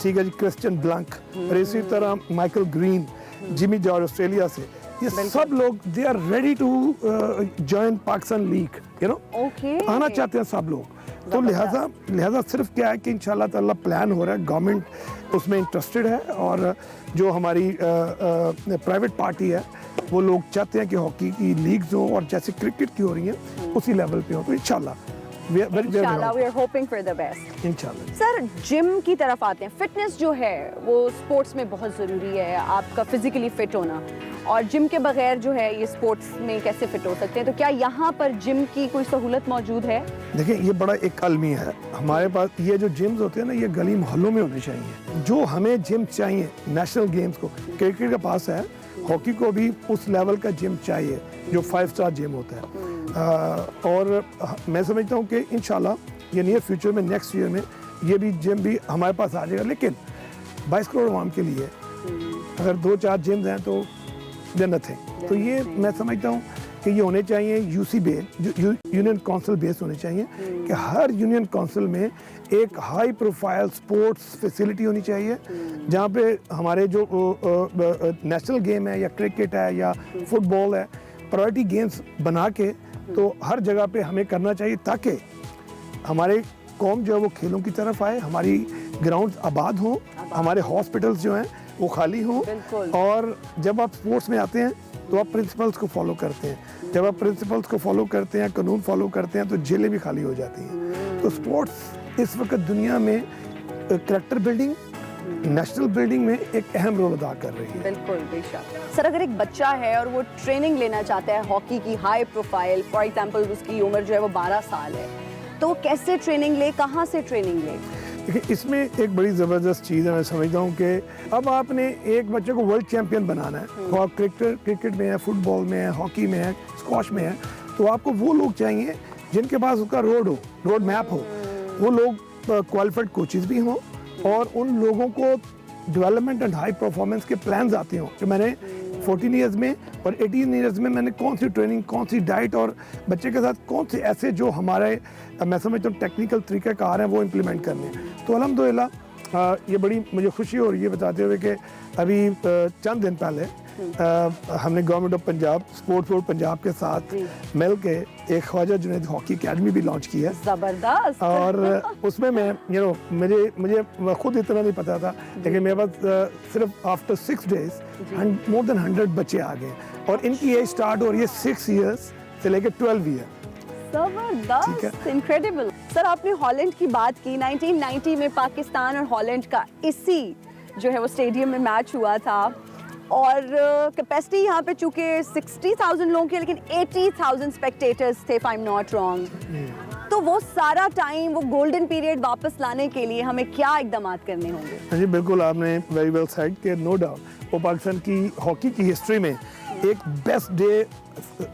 ठीक है जी, क्रिस्टियन ब्लैंक, और इसी तरह Michael Green, Jimmy George Australia से, ये सब लोग they are ready to join Pakistan League, you know, okay, आना चाहते हैं सब लोग। तो लिहाजा सिर्फ क्या है कि इंशाल्लाह ताला प्लान हो रहा है, गवर्नमेंट उसमें इंटरेस्टेड है, और जो हमारी प्राइवेट पार्टी है वो लोग चाहते हैं कि हॉकी की लीग्स हो और जैसे क्रिकेट की हो रही हैं उसी लेवल पे हो। तो इंशाल्लाह we are hoping for the best. इंशाल्लाह। सर, जिम की तरफ आते हैं। फिटनेस जो है वो स्पोर्ट्स में बहुत ज़रूरी है, आपका फिजिकली फिट होना, और जिम के बगैर जो है ये स्पोर्ट्स में कैसे फिट हो सकते हैं? तो क्या यहाँ पर जिम की कोई सहूलत मौजूद है? देखिए, ये बड़ा एक अलमिया है हमारे पास। ये जो जिम्स होते हैं ना, ये गली मोहल्लों में होने चाहिए। जो हमें जिम चाहिए नेशनल गेम्स को, क्रिकेट के पास है, हॉकी को भी उस लेवल का जिम चाहिए जो 5 स्टार जिम होता है। और मैं समझता हूँ कि इंशाल्लाह ये नियर फ्यूचर में, नेक्स्ट ईयर में ये भी जिम भी हमारे पास आ जाएगा। लेकिन 22 करोड़ आवाम के लिए अगर 2-4 जिम्स हैं तो दे नथिंग। तो ये मैं समझता हूँ कि ये होने चाहिए UC base, union council base होने चाहिए, कि हर यूनियन काउंसिल में एक हाई प्रोफाइल स्पोर्ट्स फैसिलिटी होनी चाहिए, जहाँ पे हमारे जो नेशनल गेम है या क्रिकेट है या फुटबॉल है, प्रायोरिटी गेम्स बना के तो हर जगह पे हमें करना चाहिए, ताकि हमारे कौम जो है वो खेलों की तरफ आए, हमारी ग्राउंड्स आबाद हों, हमारे हॉस्पिटल्स जो हैं वो खाली हों। और जब आप स्पोर्ट्स में आते हैं तो आप प्रिंसिपल्स को फॉलो करते हैं। जब आप प्रिंसिपल्स को फॉलो करते हैं, कानून फॉलो करते हैं, तो जेलें भी खाली हो जाती हैं। तो स्पोर्ट्स इस वक्त दुनिया में कैरेक्टर बिल्डिंग, नेशनल बिल्डिंग में एक अहम रोल अदा कर रही है। बिल्कुल, बेशक। सर, अगर एक बच्चा है और वो ट्रेनिंग लेना चाहता है हॉकी की हाई प्रोफाइल, फॉर एग्जांपल उसकी उम्र जो है वो 12 साल है, तो वो कैसे ट्रेनिंग ले, कहाँ से ट्रेनिंग ले? देखिए, इसमें एक बड़ी ज़बरदस्त चीज़ है, मैं समझता हूँ कि अब आपने एक बच्चे को वर्ल्ड चैंपियन बनाना है, तो आप क्रिकेट में है, फुटबॉल में है, हॉकी में है, स्क्वॉश में है, तो आपको वो लोग चाहिए जिनके पास उसका रोड मैप हो। वो लोग क्वालिफाइड कोचेस भी हों, और उन लोगों को डेवलपमेंट एंड हाई परफॉर्मेंस के प्लान्स आते हों कि मैंने 14 ईयर्स में और 18 ईयर्स में मैंने कौन सी ट्रेनिंग, कौन सी डाइट, और बच्चे के साथ कौन से ऐसे जो हमारे मैं समझता हूँ टेक्निकल तरीक़ाकार हैं वो इम्प्लीमेंट करने हैं। तो अल्हम्दुलिल्लाह ये बड़ी मुझे खुशी हो रही है बताते हुए कि अभी चंद दिन पहले हमने government of Punjab, sports board Punjab के साथ मिल के एक ख्वाजा जुनैद हॉकी अकेडमी भी लॉन्च की है। ज़बरदस्त। और उसमें मैं मुझे खुद इतना नहीं पता था, लेकिन मेरे पास सिर्फ आफ्टर 6 डेज मोर देन 100 बच्चे आ गए, और इनकी एज स्टार्ट हो रही है 6 ईयर्स से लेकर 12 ईयर। जबरदस्त, इनक्रेडिबल। सर, आपने हॉलैंड की बात की। 1990 में पाकिस्तान और हॉलैंड का इसी जो है वो स्टेडियम में मैच हुआ था, और कैपेसिटी यहाँ पे चूँकि 60,000 लोगों की, लेकिन 80,000 स्पेक्टेटर्स थे, if I am not wrong. तो वो सारा टाइम, वो गोल्डन पीरियड वापस लाने के लिए हमें क्या इकदाम करने होंगे? हाँ जी, बिल्कुल, आपने वेरी वेल सेड कि नो डाउट वो पाकिस्तान की हॉकी की हिस्ट्री में एक बेस्ट डे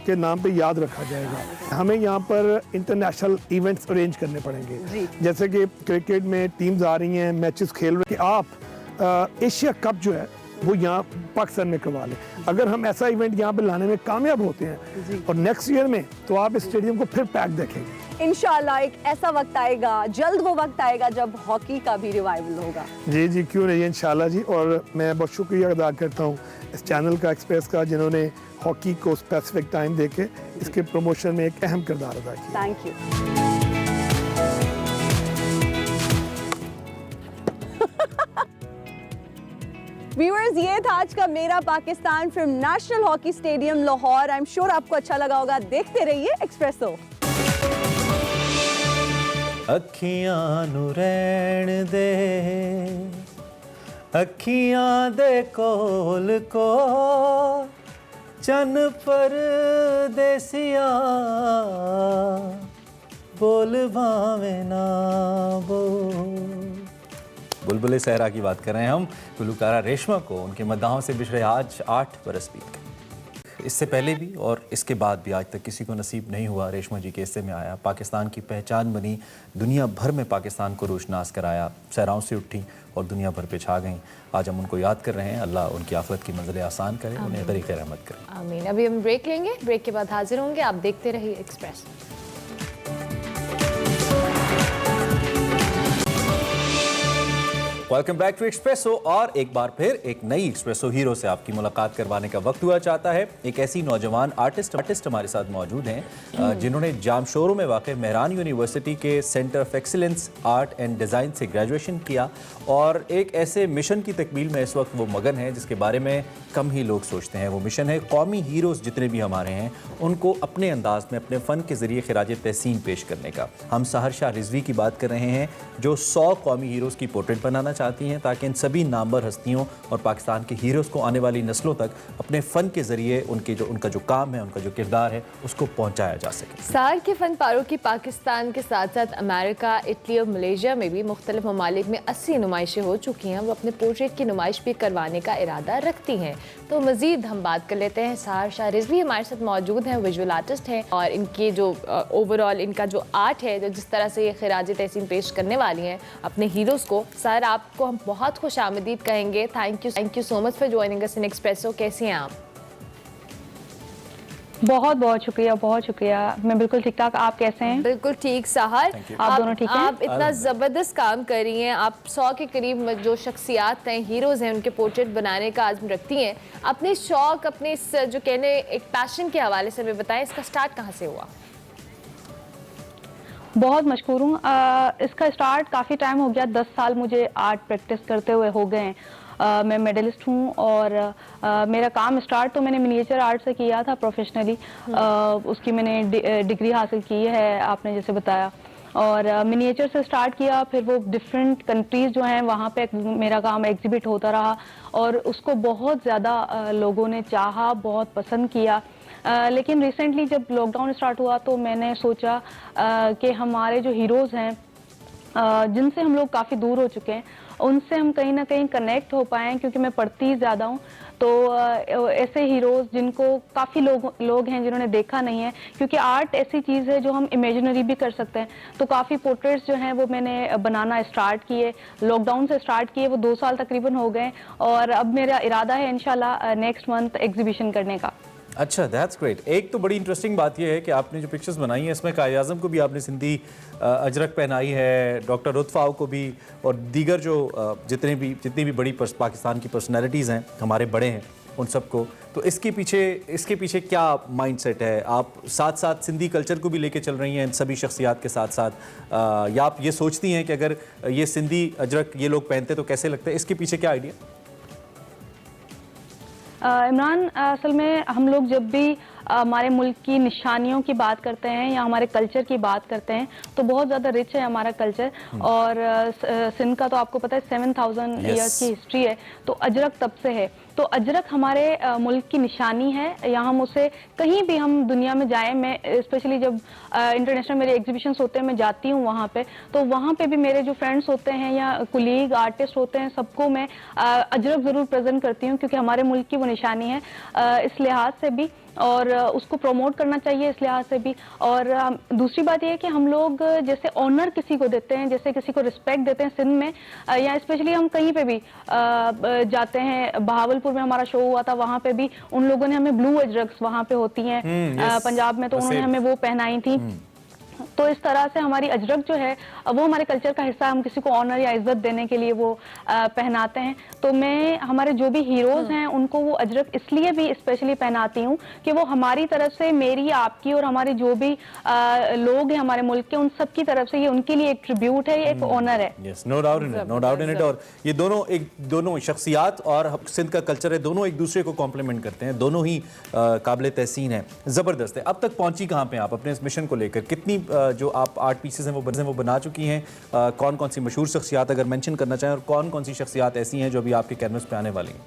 के नाम पे याद रखा जाएगा। हमें यहाँ पर इंटरनेशनल इवेंट्स अरेंज करने पड़ेंगे, जैसे कि क्रिकेट में टीम्स आ रही हैं, मैचेस खेल रहे हैं, कि आप एशिया कप जो है वो यहाँ पाकिस्तान में करवा लें। अगर हम ऐसा इवेंट यहाँ पे लाने में कामयाब होते हैं और नेक्स्ट ईयर में, तो आप इस स्टेडियम को फिर पैक देखेंगे। इंशाल्लाह एक ऐसा वक्त आएगा, जल्द वो वक्त आएगा जब हॉकी का भी रिवाइवल होगा। जी जी, क्यों नहीं, इंशाल्लाह जी। और मैं बहुत शुक्रिया अदा करता हूँ इस चैनल का, एक्सप्रेस का, जिन्होंने हॉकी को स्पेसिफिक टाइम देके इसके प्रमोशन में एक अहम किरदार अदा किया। Thank you. व्यूअर्स, ये था आज का मेरा Pakistan from national hockey stadium Lahore. I am sure आपको अच्छा लगा होगा। देखते रहिए एक्सप्रेसो। अखियां नू रहन दे, अखियां दे कोल को चन परदेसिया, बोल भावे ना बोल। बुलबुले सहरा की बात कर रहे हैं हम। गुलकारा रेशमा को उनके मद्दाहों से बिछड़े आज 8 बरस बीत गए। इससे पहले भी और इसके बाद भी आज तक किसी को नसीब नहीं हुआ रेशमा जी के हिस्से में आया। पाकिस्तान की पहचान बनी, दुनिया भर में पाकिस्तान को रोशनास कराया, सहराओं से उठी और दुनिया भर पे छा गई। आज हम उनको याद कर रहे हैं। अल्लाह उनकी आफत की मंजिलें आसान करे, उन्हें तरीक़े रहमत करे। आमीन। अभी हम ब्रेक लेंगे, ब्रेक के बाद हाजिर होंगे। आप देखते रहिए Express. Welcome back to Expresso. और एक बार फिर एक नई एक्सप्रेसो हीरो से आपकी मुलाकात करवाने का वक्त हुआ चाहता है। एक ऐसी नौजवान आर्टिस्ट हमारे साथ मौजूद हैं जिन्होंने जामशोरो में वाक़ मेहरान यूनिवर्सिटी के centre of excellence art and design से ग्रेजुएशन किया और एक ऐसे मिशन की तकमील में इस वक्त वो मगन है जिसके बारे में कम ही लोग सोचते हैं। वो मिशन है कौमी हीरोज़ जितने भी हमारे हैं उनको अपने अंदाज में अपने फ़न के ज़रिए खिराज तहसीन पेश करने का। हम सहर शाह रिजवी की बात कर रहे हैं जो 100 कौमी हीरोज़ की पोर्ट्रेट बनाना चाहती हैं ताकि इन सभी नामवर हस्तियों और पाकिस्तान के हीरोज़ को आने वाली नस्लों तक अपने फ़न के ज़रिए उनका जो काम है, उनका जो किरदार है, उसको पहुँचाया जा सके। सार के फ़नकारों की पाकिस्तान के साथ साथ अमेरिका, इटली और मलेशिया में भी मुख्तलिफ ममालिक में 80 नुमाइशें हो चुकी हैं। वो अपने पोर्ट्रेट की नुमाइश भी करवाने का इरादा रखती हैं। तो मज़ीद हम बात कर लेते हैं। सहर शाह रिजवी हमारे साथ मौजूद हैं, विजुअल आर्टिस्ट हैं और इनकी जो ओवरऑल इनका जो आर्ट है, जो जिस तरह से ये खिराज तहसीन पेश करने वाली हैं अपने हीरोज़ को, सर आपको हम बहुत खुश आमदीद कहेंगे। Thank you so much for joining us in espresso. कैसी हैं आप? बहुत बहुत शुक्रिया, बहुत शुक्रिया। मैं बिल्कुल ठीक ठाक। आप कैसे हैं? बिल्कुल ठीक। सहर, आप दोनों ठीक हैं? आप इतना ज़बरदस्त काम कर रही हैं। आप 100 के करीब जो शख्सियात हैं, हीरोज़ हैं, उनके पोर्ट्रेट बनाने का आज़म रखती हैं। अपने शौक़, अपने इस जो कहने एक पैशन के हवाले से हमें बताएं, इसका स्टार्ट कहाँ से हुआ? बहुत मशकूर हूँ। इसका स्टार्ट काफ़ी टाइम हो गया, 10 साल मुझे आर्ट प्रैक्टिस करते हुए हो गए हैं। मैं मेडलिस्ट हूँ और मेरा काम स्टार्ट तो मैंने मिनिएचर आर्ट से किया था प्रोफेशनली। उसकी मैंने डिग्री हासिल की है, आपने जैसे बताया, और मिनिएचर से स्टार्ट किया। फिर वो डिफरेंट कंट्रीज़ जो हैं वहाँ पे मेरा काम एग्जिबिट होता रहा और उसको बहुत ज़्यादा लोगों ने चाहा, बहुत पसंद किया। लेकिन रिसेंटली जब लॉकडाउन स्टार्ट हुआ तो मैंने सोचा कि हमारे जो हीरोज़ हैं जिनसे हम लोग काफ़ी दूर हो चुके हैं, उनसे हम कहीं ना कहीं कनेक्ट हो पाएँ, क्योंकि मैं पढ़ती ज़्यादा हूँ। तो ऐसे हीरोज़ जिनको काफ़ी लोग हैं जिन्होंने देखा नहीं है, क्योंकि आर्ट ऐसी चीज़ है जो हम इमेजिनरी भी कर सकते हैं। तो काफ़ी पोर्ट्रेट्स जो हैं वो मैंने बनाना स्टार्ट किए, लॉकडाउन से स्टार्ट किए। वो 2 साल तकरीबन हो गए और अब मेरा इरादा है इंशाल्लाह नेक्स्ट मंथ एग्जीबिशन करने का। अच्छा, दैट्स ग्रेट। एक तो बड़ी इंटरेस्टिंग बात यह है कि आपने जो पिक्चर्स बनाई हैं इसमें कायद आज़म को भी आपने सिंधी अजरक पहनाई है, डॉक्टर रुतफ़ाओ को भी, और दीगर जो जितनी भी बड़ी पाकिस्तान की पर्सनैलिटीज़ हैं, हमारे बड़े हैं, उन सबको। तो इसके पीछे क्या माइंडसेट है? आप साथ साथ सिंधी कल्चर को भी लेके चल रही हैं इन सभी शख्सियात के साथ साथ, या आप ये सोचती हैं कि अगर ये सिंधी अजरक ये लोग पहनते तो कैसे लगता है? इसके पीछे क्या आइडिया? इमरान, असल में हम लोग जब भी हमारे मुल्क की निशानियों की बात करते हैं या हमारे कल्चर की बात करते हैं तो बहुत ज़्यादा रिच है हमारा कल्चर। और सिंध का तो आपको पता है 7000 ईयर्स की हिस्ट्री है, तो अजरक तब से है। तो अजरक हमारे मुल्क की निशानी है। या हम उसे कहीं भी हम दुनिया में जाएं, मैं स्पेशली जब इंटरनेशनल मेरे एग्जीबिशंस होते हैं, मैं जाती हूँ वहाँ पे, तो वहाँ पे भी मेरे जो फ्रेंड्स होते हैं या कुलीग आर्टिस्ट होते हैं, सबको मैं अजरक ज़रूर प्रेजेंट करती हूँ, क्योंकि हमारे मुल्क की वो निशानी है इस लिहाज से भी, और उसको प्रमोट करना चाहिए इस लिहाज से भी। और दूसरी बात यह है कि हम लोग जैसे ऑनर किसी को देते हैं, जैसे किसी को रिस्पेक्ट देते हैं सिंध में, या स्पेशली हम कहीं पे भी जाते हैं, बहावलपुर में हमारा शो हुआ था, वहाँ पे भी उन लोगों ने हमें ब्लू अजरक्स वहाँ पे होती हैं पंजाब में, तो उन्होंने हमें वो पहनाई थी। तो इस तरह से हमारी अजरक जो है वो हमारे कल्चर का हिस्सा है। हम किसी को ऑनर या इज्जत देने के लिए वो पहनाते हैं। तो मैं हमारे जो भी हीरोज़ हैं उनको वो अजरक इसलिए भी स्पेशली पहनाती हूँ कि वो हमारी तरफ से, मेरी, आपकी और हमारे जो भी लोग हैं हमारे मुल्क के, उन सब की तरफ से ये उनके लिए एक ट्रिब्यूट है, ये एक ऑनर है। Yes, no doubt in it. और ये दोनों शख्सियात और सिंध का कल्चर है, दोनों एक दूसरे को कॉम्प्लीमेंट करते हैं, दोनों ही काबिल तहसीन है, ज़बरदस्त है। अब तक पहुंची कहाँ पे आप अपने इस मिशन को लेकर? कितनी जो आप आर्ट पीसेस हैं वो बना चुकी हैं? कौन कौन सी मशहूर शख्सियात अगर मेंशन करना चाहें, और कौन कौन सी शख्सियात ऐसी हैं जो अभी आपके कैनवस पे आने वाली हैं?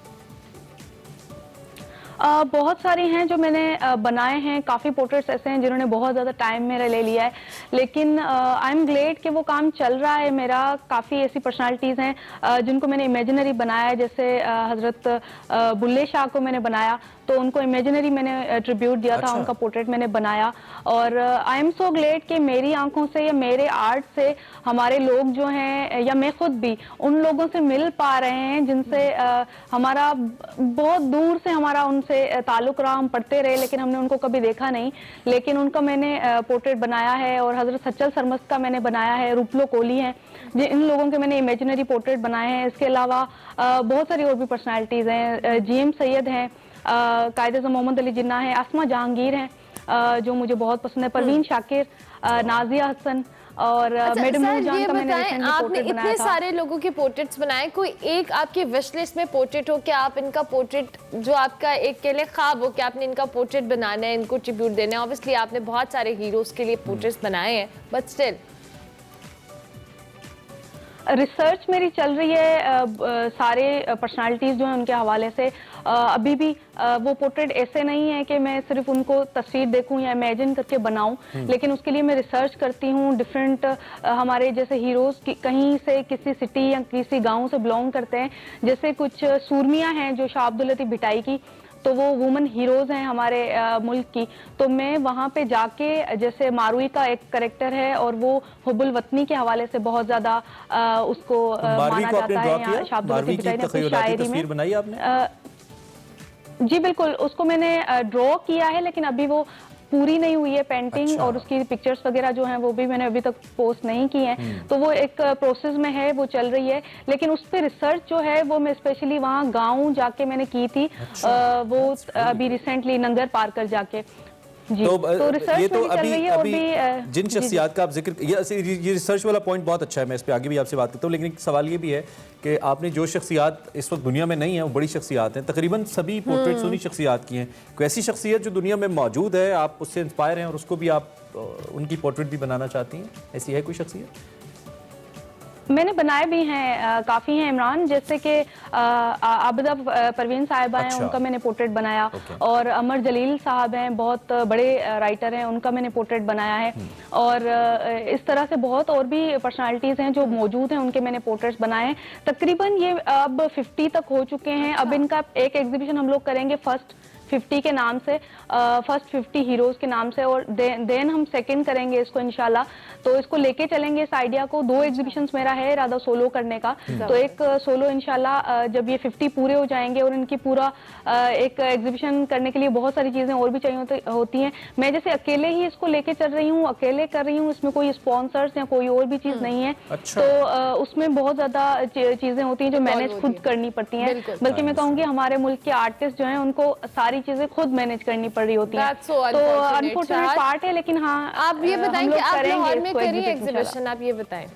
बहुत सारी हैं जो मैंने बनाए हैं। काफ़ी पोर्ट्रेट्स ऐसे हैं जिन्होंने बहुत ज़्यादा टाइम मेरा ले लिया है, लेकिन आई एम ग्लेड कि वो काम चल रहा है मेरा। काफ़ी ऐसी पर्सनालिटीज़ हैं जिनको मैंने इमेजिनरी बनाया है, जैसे हज़रत बुल्ले शाह को मैंने बनाया, तो उनको इमेजिनरी मैंने ट्रिब्यूट दिया था, उनका पोर्ट्रेट मैंने बनाया। और आई एम सो ग्लेड कि मेरी आंखों से या मेरे आर्ट से हमारे लोग जो हैं, या मैं खुद भी उन लोगों से मिल पा रहे हैं जिनसे हमारा बहुत दूर से हमारा उनसे ताल्लुक रहा। हम पढ़ते रहे लेकिन हमने उनको कभी देखा नहीं, लेकिन उनका मैंने पोर्ट्रेट बनाया है। और हज़रत सच्चल सरमस्त का मैंने बनाया है। रूपलो कोहली हैं इन लोगों के मैंने इमेजिनरी पोर्ट्रेट बनाए हैं। इसके अलावा बहुत सारी और भी पर्सनालिटीज़ हैं। GM सैयद हैं, कायद-ए-आज़म मोहम्मद अली जिन्ना है, आसमा जहांगीर हैं जो मुझे बहुत पसंद है, परवीन शाकिर, नाजिया हसन और मैडम नूरजान का मैंने रिसेंटली आपने पोर्ट्रेट बनाया इतने था। सारे लोगों के पोर्ट्रेट्स बनाए, कोई एक आपकी विश लिस्ट में पोर्ट्रेट हो कि आप इनका पोर्ट्रेट जो आपका एक के लिए ख्वाब हो कि आपने इनका पोर्ट्रेट बनाना है, इनको ट्रिब्यूट देना है? ऑब्वियसली आपने बहुत सारे हीरोज के लिए पोर्ट्रेट्स बनाए हैं, बट स्टिल रिसर्च मेरी चल रही है सारे पर्सनालिटीज़ जो हैं उनके हवाले से। अभी भी वो पोर्ट्रेट ऐसे नहीं है कि मैं सिर्फ उनको तस्वीर देखूं या इमेजिन करके बनाऊं, लेकिन उसके लिए मैं रिसर्च करती हूं। डिफरेंट हमारे जैसे हीरोज़ कहीं से किसी सिटी या किसी गांव से बिलोंग करते हैं, जैसे कुछ सूरमियां हैं जो शाह अब्दुल लतीफ़ भिटाई की, तो वो वुमेन हीरोज़ हैं हमारे मुल्क की। तो मैं वहाँ पे जाके, जैसे मारुई का एक करेक्टर है और वो हुब्बुल वतनी के हवाले से बहुत ज़्यादा उसको माना जाता है। यहाँ शाह अब्दुल लतीफ़ भिटाई ने अपनी शायरी में बनाई आपने? जी बिल्कुल, उसको मैंने ड्रॉ किया है, लेकिन अभी वो पूरी नहीं हुई है पेंटिंग। अच्छा। और उसकी पिक्चर्स वगैरह जो हैं वो भी मैंने अभी तक पोस्ट नहीं की हैं, तो वो एक प्रोसेस में है, वो चल रही है। लेकिन उस पर रिसर्च जो है वो मैं स्पेशली वहाँ गाँव जाके मैंने की थी। अच्छा। वो अभी रिसेंटली नंगर पार कर जाके जी। तो रिसर्च ये तो मेरी चल रही है। और भी जिन शख्सियात का आप जिक्र, ये रिसर्च वाला पॉइंट बहुत अच्छा है, मैं इस पे आगे भी आपसे बात करता हूँ। लेकिन एक सवाल ये भी है कि आपने जो शख्सियात इस वक्त दुनिया में नहीं है वो बड़ी शख्सियात हैं, तकरीबन सभी पोर्ट्रेट्स उन्हीं शख्सियात की हैं। कोई ऐसी शख्सियत जो दुनिया में मौजूद है, आप उससे इंस्पायर हैं और उसको भी आप उनकी पोर्ट्रेट भी बनाना चाहती हैं, ऐसी है कोई शख्सियत? मैंने बनाए भी हैं, काफ़ी हैं इमरान, जैसे कि आबिदा परवीन साहिबा हैं। अच्छा। उनका मैंने पोर्ट्रेट बनाया। ओके। और अमर जलील साहब हैं, बहुत बड़े राइटर हैं, उनका मैंने पोर्ट्रेट बनाया है। और इस तरह से बहुत और भी पर्सनालिटीज़ हैं जो मौजूद हैं, उनके मैंने पोर्ट्रेट्स बनाए हैं। तकरीबन ये अब 50 तक हो चुके हैं। अब इनका एक एग्जीबिशन हम लोग करेंगे फर्स्ट 50 के नाम से, फर्स्ट 50 हीरोज़ के नाम से, और देन हम सेकंड करेंगे इसको इंशाल्लाह। तो इसको लेके चलेंगे इस आइडिया को। 2 एग्जीबिशंस मेरा है इरादा सोलो करने का, तो एक सोलो इंशाल्लाह जब ये 50 पूरे हो जाएंगे, और इनकी पूरा एक एग्जीबिशन करने के लिए बहुत सारी चीज़ें और भी चाहिए होती हैं। मैं जैसे अकेले ही इसको लेके चल रही हूँ, अकेले कर रही हूँ, इसमें कोई स्पॉन्सर्स या कोई और भी चीज़ नहीं है। अच्छा। तो उसमें बहुत ज़्यादा चीज़ें होती हैं जो मैनेज खुद करनी पड़ती हैं। बल्कि मैं कहूँगी हमारे मुल्क के आर्टिस्ट जो हैं उनको सारी चीजें खुद मैनेज करनी पड़ रही होती है। That's so तो unfortunate, अनफॉर्चुनेट पार्ट है, लेकिन हाँ आप ये बताएं हम कि लोग आप करेंगे लाहौर में इसको करिए exhibit इंशाल्लाह। एग्जीबिशन, आप ये बताएं।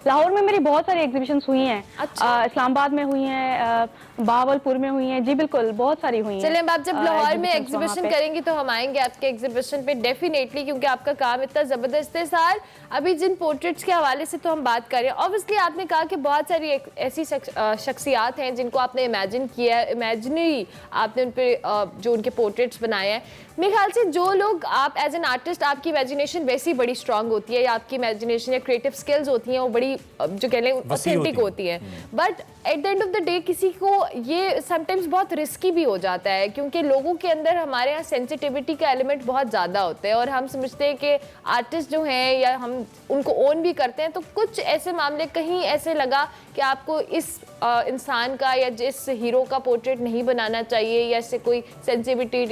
लाहौर में मेरी बहुत सारी एग्जीबिशंस हुई हैं। अच्छा। इस्लामाबाद में हुई हैं, बहावलपुर में हुई हैं। जी बिल्कुल, बहुत सारी हुई हैं। चलिए, अब आप जब लाहौर में exhibitions वहाँ एग्जीबिशन पे। करेंगी तो हम आएंगे आपके एग्जीबिशन पे डेफिनेटली, क्योंकि आपका काम इतना ज़बरदस्त है। सर, अभी जिन पोर्ट्रेट्स के हवाले से तो हम बात कर रहे हैं, ऑब्वियसली आपने कहा कि बहुत सारी ऐसी शख्सियात हैं जिनको आपने इमेजिन किया है, इमेजिनरी आपने उन पर जो उनके पोर्ट्रेट्स बनाए हैं। मेरे ख्याल से जो लोग, आप एज एन आर्टिस्ट, आपकी इमेजिनेशन वैसी बड़ी स्ट्रांग होती है, या आपकी इमेजिनेशन या क्रिएटिव स्किल्स होती हैं वो बड़ी जो कह लें ऑथेंटिक होती हैं, but at the end of the day किसी को ये समटाइम्स बहुत रिस्की भी हो जाता है, क्योंकि लोगों के अंदर हमारे यहाँ सेंसिटिविटी का एलिमेंट बहुत ज़्यादा होता है, और हम समझते हैं कि आर्टिस्ट जो हैं या हम उनको ओन भी करते हैं। तो कुछ ऐसे मामले कहीं ऐसे लगा कि आपको इस इंसान का या जिस हीरो का पोर्ट्रेट नहीं बनाना चाहिए, या इससे कोई सेंसिटिविटी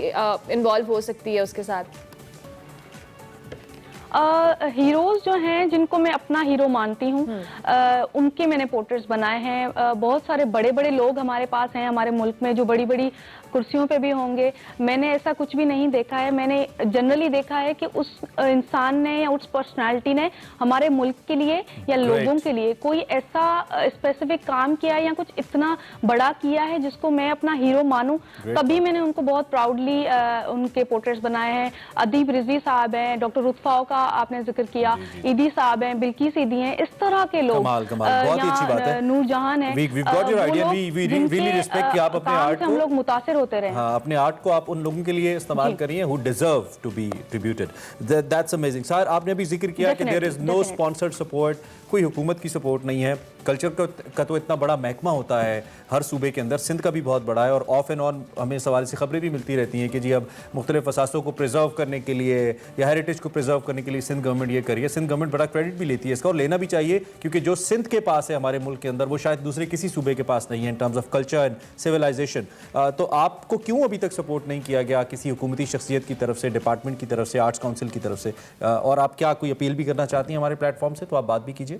इन्वॉल्व हो सकती है उसके साथ? हीरोज़ जो हैं जिनको मैं अपना हीरो मानती हूँ, उनके मैंने पोर्ट्रेट्स बनाए हैं। बहुत सारे बड़े बड़े लोग हमारे पास हैं हमारे मुल्क में जो बड़ी बड़ी कुर्सियों पे भी होंगे। मैंने ऐसा कुछ भी नहीं देखा है। मैंने जनरली देखा है कि उस इंसान ने या उस पर्सनालिटी ने हमारे मुल्क के लिए या लोगों के लिए कोई ऐसा स्पेसिफिक काम किया या कुछ इतना बड़ा किया है जिसको मैं अपना हीरो मानूं, तभी मैंने उनको बहुत प्राउडली उनके पोर्ट्रेट्स बनाए हैं। अदीब रिजवी साहब हैं, डॉक्टर रुतफाओ का आपने जिक्र किया, ईदी साहब हैं, बिल्किस ईदी हैं, इस तरह के लोग। कमाल, कमाल, बहुत ही अच्छी बात है। नूरजहान है। We've got your idea. We really respect कि आप अपने आर्ट को, हम लोग मुतासिर होते रहे। हाँ, अपने आर्ट को आप उन लोगों के लिए इस्तेमाल करिए who deserve to be tributed. That's amazing. Sir, आपने भी जिक्र किया कि there is no sponsored support, कोई हुकूमत की सपोर्ट नहीं है, कल्चर का तो इतना बड़ा महकमा होता है हर सूबे के अंदर, सिंध का भी बहुत बड़ा है, और ऑफ एंड ऑन हमें सवाल से खबरें भी मिलती रहती हैं कि जी अब मुख्तलिफ असासों को प्रिजर्व करने के लिए या हेरिटेज को प्रिजर्व करने के लिए सिंध गवर्नमेंट ये करिए। सिंध गवर्नमेंट बड़ा क्रेडिट भी लेती है इसका, और लेना भी चाहिए, क्योंकि जो सिंध के पास है हमारे मुल्क के अंदर वो शायद दूसरे किसी सूबे के पास नहीं है in terms of culture and civilisation. तो आपको क्यों अभी तक सपोर्ट नहीं किया गया किसी हुकूमती शख्सियत की तरफ से, डिपार्टमेंट की तरफ से, आर्ट्स काउंसिल की तरफ से, और आप क्या कोई अपील भी करना चाहती हैं हमारे प्लेटफॉर्म से, तो आप बात भी कीजिए।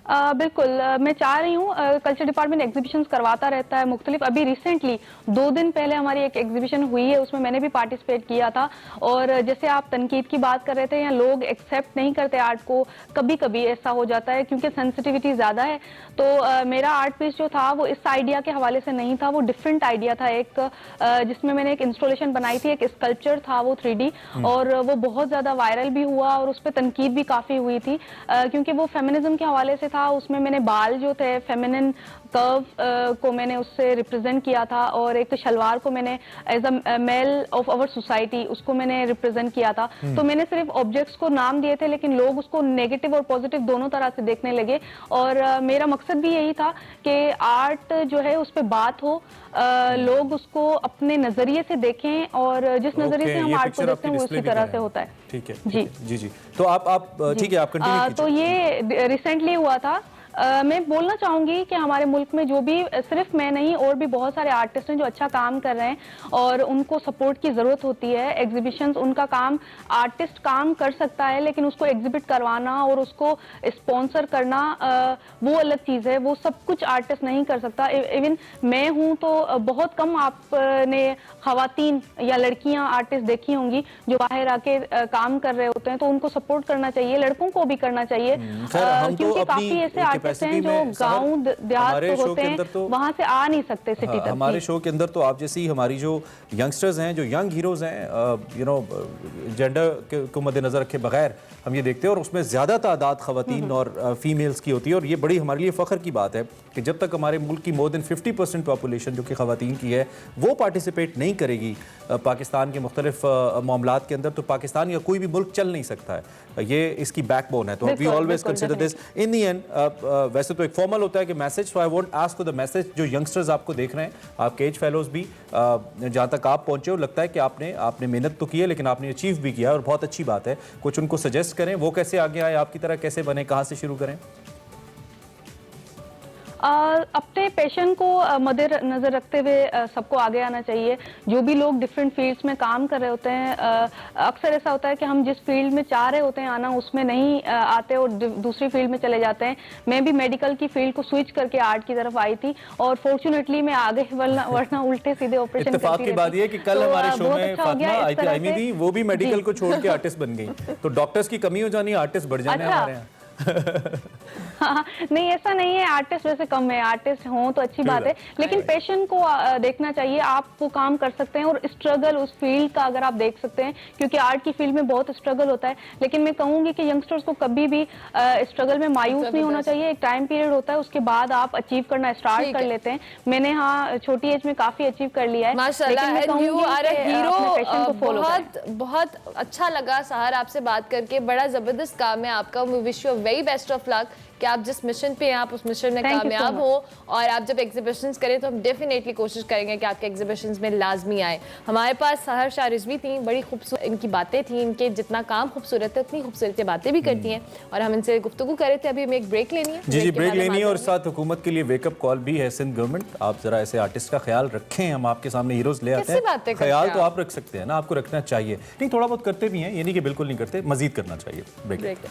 बिल्कुल, मैं चाह रही हूँ, कल्चर डिपार्टमेंट एग्जीबिशंस करवाता रहता है मुख्तलिफ। अभी रिसेंटली 2 दिन पहले हमारी एक एग्जीबिशन हुई है, उसमें मैंने भी पार्टिसिपेट किया था। और जैसे आप तनकीद की बात कर रहे थे, यहाँ लोग एक्सेप्ट नहीं करते आर्ट को, कभी कभी ऐसा हो जाता है क्योंकि सेंसिटिविटी ज़्यादा है। तो मेरा आर्ट पीस जो था वो इस आइडिया के हवाले से नहीं था, वो डिफरेंट आइडिया था एक, जिसमें मैंने एक इंस्टॉलेशन बनाई थी, एक स्कल्पचर था वो 3D, और वो बहुत ज़्यादा वायरल भी हुआ और उस पर तनकीद भी काफ़ी हुई थी, क्योंकि वो फेमिनिज्म के हवाले से था। उसमें मैंने बाल जो थे फेमिनिन कर्व को मैंने उससे रिप्रेजेंट किया था, और एक शलवार को मैंने as a male of our society उसको मैंने रिप्रेजेंट किया था। तो मैंने सिर्फ ऑब्जेक्ट्स को नाम दिए थे, लेकिन लोग उसको नेगेटिव और पॉजिटिव दोनों तरह से देखने लगे। और मेरा मकसद भी यही था कि आर्ट जो है उस पर बात हो, लोग उसको अपने नजरिए से देखें, और जिस नजरिए से हम आर्ट को देखते हैं वो उसी तरह से होता है। ठीक है जी जी जी। तो आप ठीक है, आप कंटिन्यू कीजिए। तो ये रिसेंटली हुआ था। मैं बोलना चाहूँगी कि हमारे मुल्क में जो भी, सिर्फ मैं नहीं और भी बहुत सारे आर्टिस्ट हैं जो अच्छा काम कर रहे हैं, और उनको सपोर्ट की ज़रूरत होती है। एग्जीबिशंस उनका काम, आर्टिस्ट काम कर सकता है, लेकिन उसको एग्जिबिट करवाना और उसको स्पॉन्सर करना वो अलग चीज़ है, वो सब कुछ आर्टिस्ट नहीं कर सकता। इवन मैं हूँ तो बहुत कम आपने ख़वातीन या लड़कियाँ आर्टिस्ट देखी होंगी जो बाहर आके काम कर रहे होते हैं, तो उनको सपोर्ट करना चाहिए, लड़कों को भी करना चाहिए, क्योंकि काफ़ी ऐसे आर्टिस्ट हैं जो गांव देहात होते हैं, वहां से आ नहीं सकते सिटी तक। हमारे शो के अंदर तो आप जैसी हमारी जो यंगस्टर्स हैं, जो यंग हीरोज हैं, जेंडर को मद्देनजर रखे बगैर हम ये देखते हैं, और उसमें ज़्यादा तादाद ख़वातीन और फीमेल्स की होती है, और ये बड़ी हमारे लिए फ़ख्र की बात है कि जब तक हमारे मुल्क की मोर देन 50% पॉपुलेशन जो कि ख़वातीन की है वो पार्टिसिपेट नहीं करेगी पाकिस्तान के मुख्तलिफ मामलात के अंदर, तो पाकिस्तान या कोई भी मुल्क चल नहीं सकता है। ये इसकी बैकबोन है। तो we always consider this in the end. वैसे तो एक फॉर्मल होता है कि message, so I won't ask the message, जो यंगस्टर्स आपको देख रहे हैं, आपके एज फेलोज भी, जहाँ तक आप पहुँचे हो, लगता है कि आपने मेहनत तो की है, लेकिन आपने अचीव भी किया, और बहुत अच्छी बात है। कुछ उनको सजेस्ट करें, वो कैसे आगे आए, आपकी तरह कैसे बने, कहाँ से शुरू करें? अपने पैशन को मद्देनजर रखते हुए सबको आगे आना चाहिए। जो भी लोग डिफरेंट फील्ड्स में काम कर रहे होते हैं, अक्सर ऐसा होता है कि हम जिस फील्ड में चाह रहे होते हैं आना उसमें नहीं आते और दूसरी फील्ड में चले जाते हैं। मैं भी मेडिकल की फील्ड को स्विच करके आर्ट की तरफ आई थी, और फॉर्चुनेटली मैं आगे वरना उल्टे सीधे ऑपरेशन करती इत्तेफाक की बात यह कि कल हमारे शो में फातिमा आईमी थी, वो भी मेडिकल को छोड़ के आर्टिस्ट बन गई। तो डॉक्टर्स की कमी हो जानी, आर्टिस्ट बढ़ जाने हमारे यहाँ। हाँ, नहीं ऐसा नहीं है, आर्टिस्ट वैसे कम है, आर्टिस्ट हों तो अच्छी बात है, लेकिन पैशन को देखना चाहिए। आप वो काम कर सकते हैं, और स्ट्रगल उस फील्ड का अगर आप देख सकते हैं, क्योंकि आर्ट की फील्ड में बहुत स्ट्रगल होता है। लेकिन मैं कहूंगी कि यंगस्टर्स को कभी भी स्ट्रगल में मायूस नहीं होना चाहिए। एक टाइम पीरियड होता है, उसके बाद आप अचीव करना स्टार्ट कर लेते हैं। मैंने हाँ छोटी एज में काफी अचीव कर लिया है। माशाल्लाह, यू आर अ हीरो। बहुत अच्छा लगा सहर आपसे बात करके, बड़ा जबरदस्त काम है आपका। We wish you very best of luck कि आप जिस मिशन पे हैं आप उस मिशन में कामयाब हो, और आप जब एग्जीबिशंस करें तो हम डेफिनेटली कोशिश करेंगे कि आपके एग्जीबिशंस में लाजमी आए। हमारे पास सहर शाह रिजवी थी, बड़ी खूबसूरत इनकी बातें थी, इनके जितना काम खूबसूरत है उतनी खूबसूरत बातें भी करती हैं, और हम इनसे गुफ्तगू कर रहे थे। अभी हमें एक ब्रेक लेनी है। जी ब्रेक लेनी है, और साथ हुकूमत के लिए वेकअप कॉल भी है। सिंध गवर्नमेंट, आप जरा ऐसे आर्टिस्ट का ख्याल रखें, हम आपके सामने हीरोज ले आते हैं। ख्याल तो आप रख सकते हैं ना, आपको रखना चाहिए। नहीं, थोड़ा बहुत करते भी हैं, ये नहीं कि बिल्कुल नहीं करते, मजीद करना चाहिए। Break.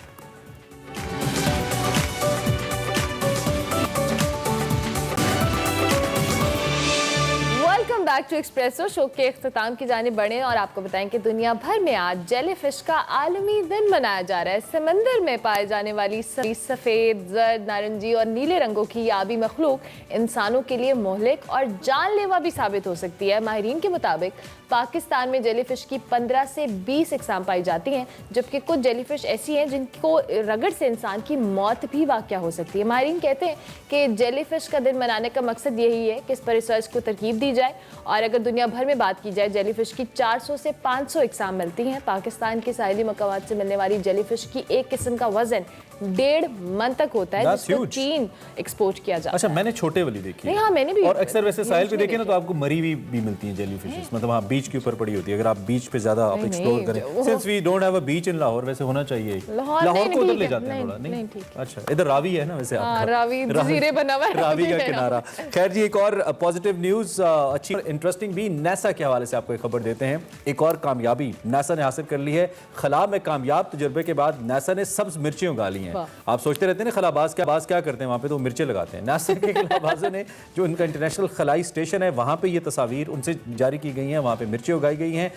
Back to Expresso. Show के इख्तिताम की जानिब बढ़े और आपको बताएं कि दुनिया भर में आज जेलीफिश का आलमी दिन मनाया जा रहा है। समंदर में पाए जाने वाली सफ़ेद, जर्द, नारंगी और नीले रंगों की आबी मखलूक इंसानों के लिए मोहलिक और जानलेवा भी साबित हो सकती है। माहिरीन के मुताबिक पाकिस्तान में जेलीफिश की 15 से 20 इकसाम पाई जाती हैं, जबकि कुछ जेलीफिश ऐसी हैं जिनको रगड़ से इंसान की मौत भी वाक़या हो सकती है। माहिरीन कहते हैं कि जेलीफिश का दिन मनाने का मकसद यही है कि इस पर रिसर्च को तरकीब दी जाए और अगर दुनिया भर में बात की जाए जेलीफिश की 400 से 500 इकसाम मिलती हैं। पाकिस्तान के साहिली मकामात से मिलने वाली जेलीफिश की एक किस्म का वजन 1.5 मन तक होता है, That's जिसको huge. चीन एक्सपोर्ट किया जाता अच्छा, है। मैंने छोटे वाली देखी नहीं, हाँ, मैंने भी और अक्सर वैसे साहिल पे न्यूज़ में देखे ना तो आपको मरी हुई भी मिलती हैं जेली फिशेस, मतलब वहाँ बीच के ऊपर पड़ी होती है। अगर आप बीच पे ज्यादा आप नहीं, एक्सप्लोर नहीं, करें, वो- since we don't have a beach in Lahore, वैसे होना चाहिए। लाहौर लाहौर नहीं, को उधर ठीक ले है, जाते हैं नहीं, थोड़ा, नहीं, ठीक है। अच्छा, इधर रावी है ना वैसे हाँ, आपका रावी जजीरे बना हुआ है, रावी का रावी है। किनारा। खैर जी, एक और पॉजिटिव न्यूज, अच्छी इंटरेस्टिंग भी, नासा के हवाले से आपको एक खबर देते हैं। एक और कामयाबी नासा ने हासिल कर ली है। खला में कामयाब तजुर्बे के बाद नासा ने सब्ज मिर्चें उगा ली हैं। आप सोचते रहते हैं ना खलाबाज क्या करते हैं वहाँ पे, तो मिर्चें लगाते हैं। नासा के खलाबाजों ने जो इनका इंटरनेशनल खलाई स्टेशन है वहाँ पे ये तस्वीर उनसे जारी की गई हैं, वहाँ पे मिर्चें उगाई गई हैं।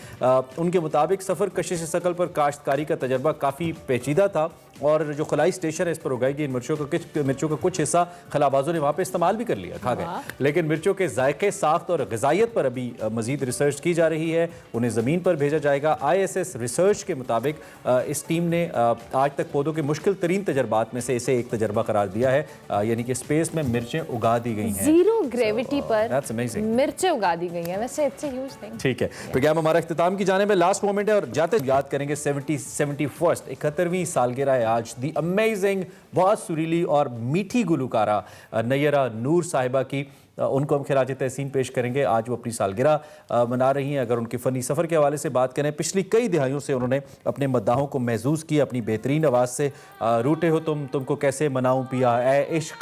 उनके मुताबिक सफ़र कशिश शकल पर काश्तकारी का तजर्बा काफ़ी पेचीदा था और जो खलाई स्टेशन है इस पर उगाई गई मिर्चों का कुछ हिस्सा खलाबाजों ने वहाँ पे इस्तेमाल भी कर लिया, खा गए। लेकिन मिर्चों के जायके, साख्त और ग़िज़ाइयत पर अभी मज़ीद रिसर्च की जा रही है, उन्हें ज़मीन पर भेजा जाएगा। ISS रिसर्च के मुताबिक इस टीम ने आज तक पौधों के मुश्किल तरीन तजर्बात में से इसे एक तजर्बा करार दिया है, यानी कि स्पेस में मिर्चें उगा दी गई हैं। जीरो ग्रेविटी पर that's amazing. मिर्चें उगा दी गई हैं। वैसे इट्स अ ह्यूज थिंग। ठीक है, प्रोग्राम हमारा इख्तिताम की जाने में लास्ट मोमेंट है और जाते याद करेंगे 71वीं सालगिरह है आज दी अमेजिंग, बहुत सुरीली और मीठी गुलकारा नैयरा नूर साहिबा की। उनको हम खिराज तहसीन पेश करेंगे। आज वो अपनी सालगिरह मना रही हैं। अगर उनके फ़नी सफ़र के हवाले से बात करें, पिछली कई दिहाइयों से उन्होंने अपने मद्दाहों को महसूस किया अपनी बेहतरीन आवाज़ से। रूठे हो तुमको कैसे मनाऊं पिया, ए इश्क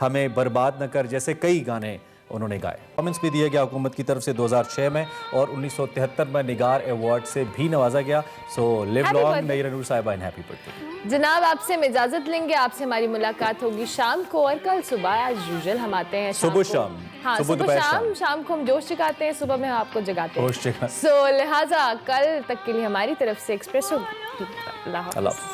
हमें बर्बाद न कर, जैसे कई गाने उन्होंने गाए। कमेंट्स भी दिया गया हुकूमत की तरफ से 2006 में और 1973 में निगार अवार्ड से भी नवाजा गया। So live Happy long birthday. Nayyara Noor Sahiba and happy birthday. जनाब, आपसे हम इजाजत लेंगे। आपसे हमारी मुलाकात होगी शाम को और कल सुबह एज यूजुअल हम आते हैं सुबह को। शाम, हाँ, सुबह सुबह दोपहर शाम, शाम को हम जोश जगाते हैं, सुबह में आपको जगाते हैं। जोश जगा- सो लिहाजा कल तक के लिए हमारी तरफ से एक्सप्रेसो। अल्लाह।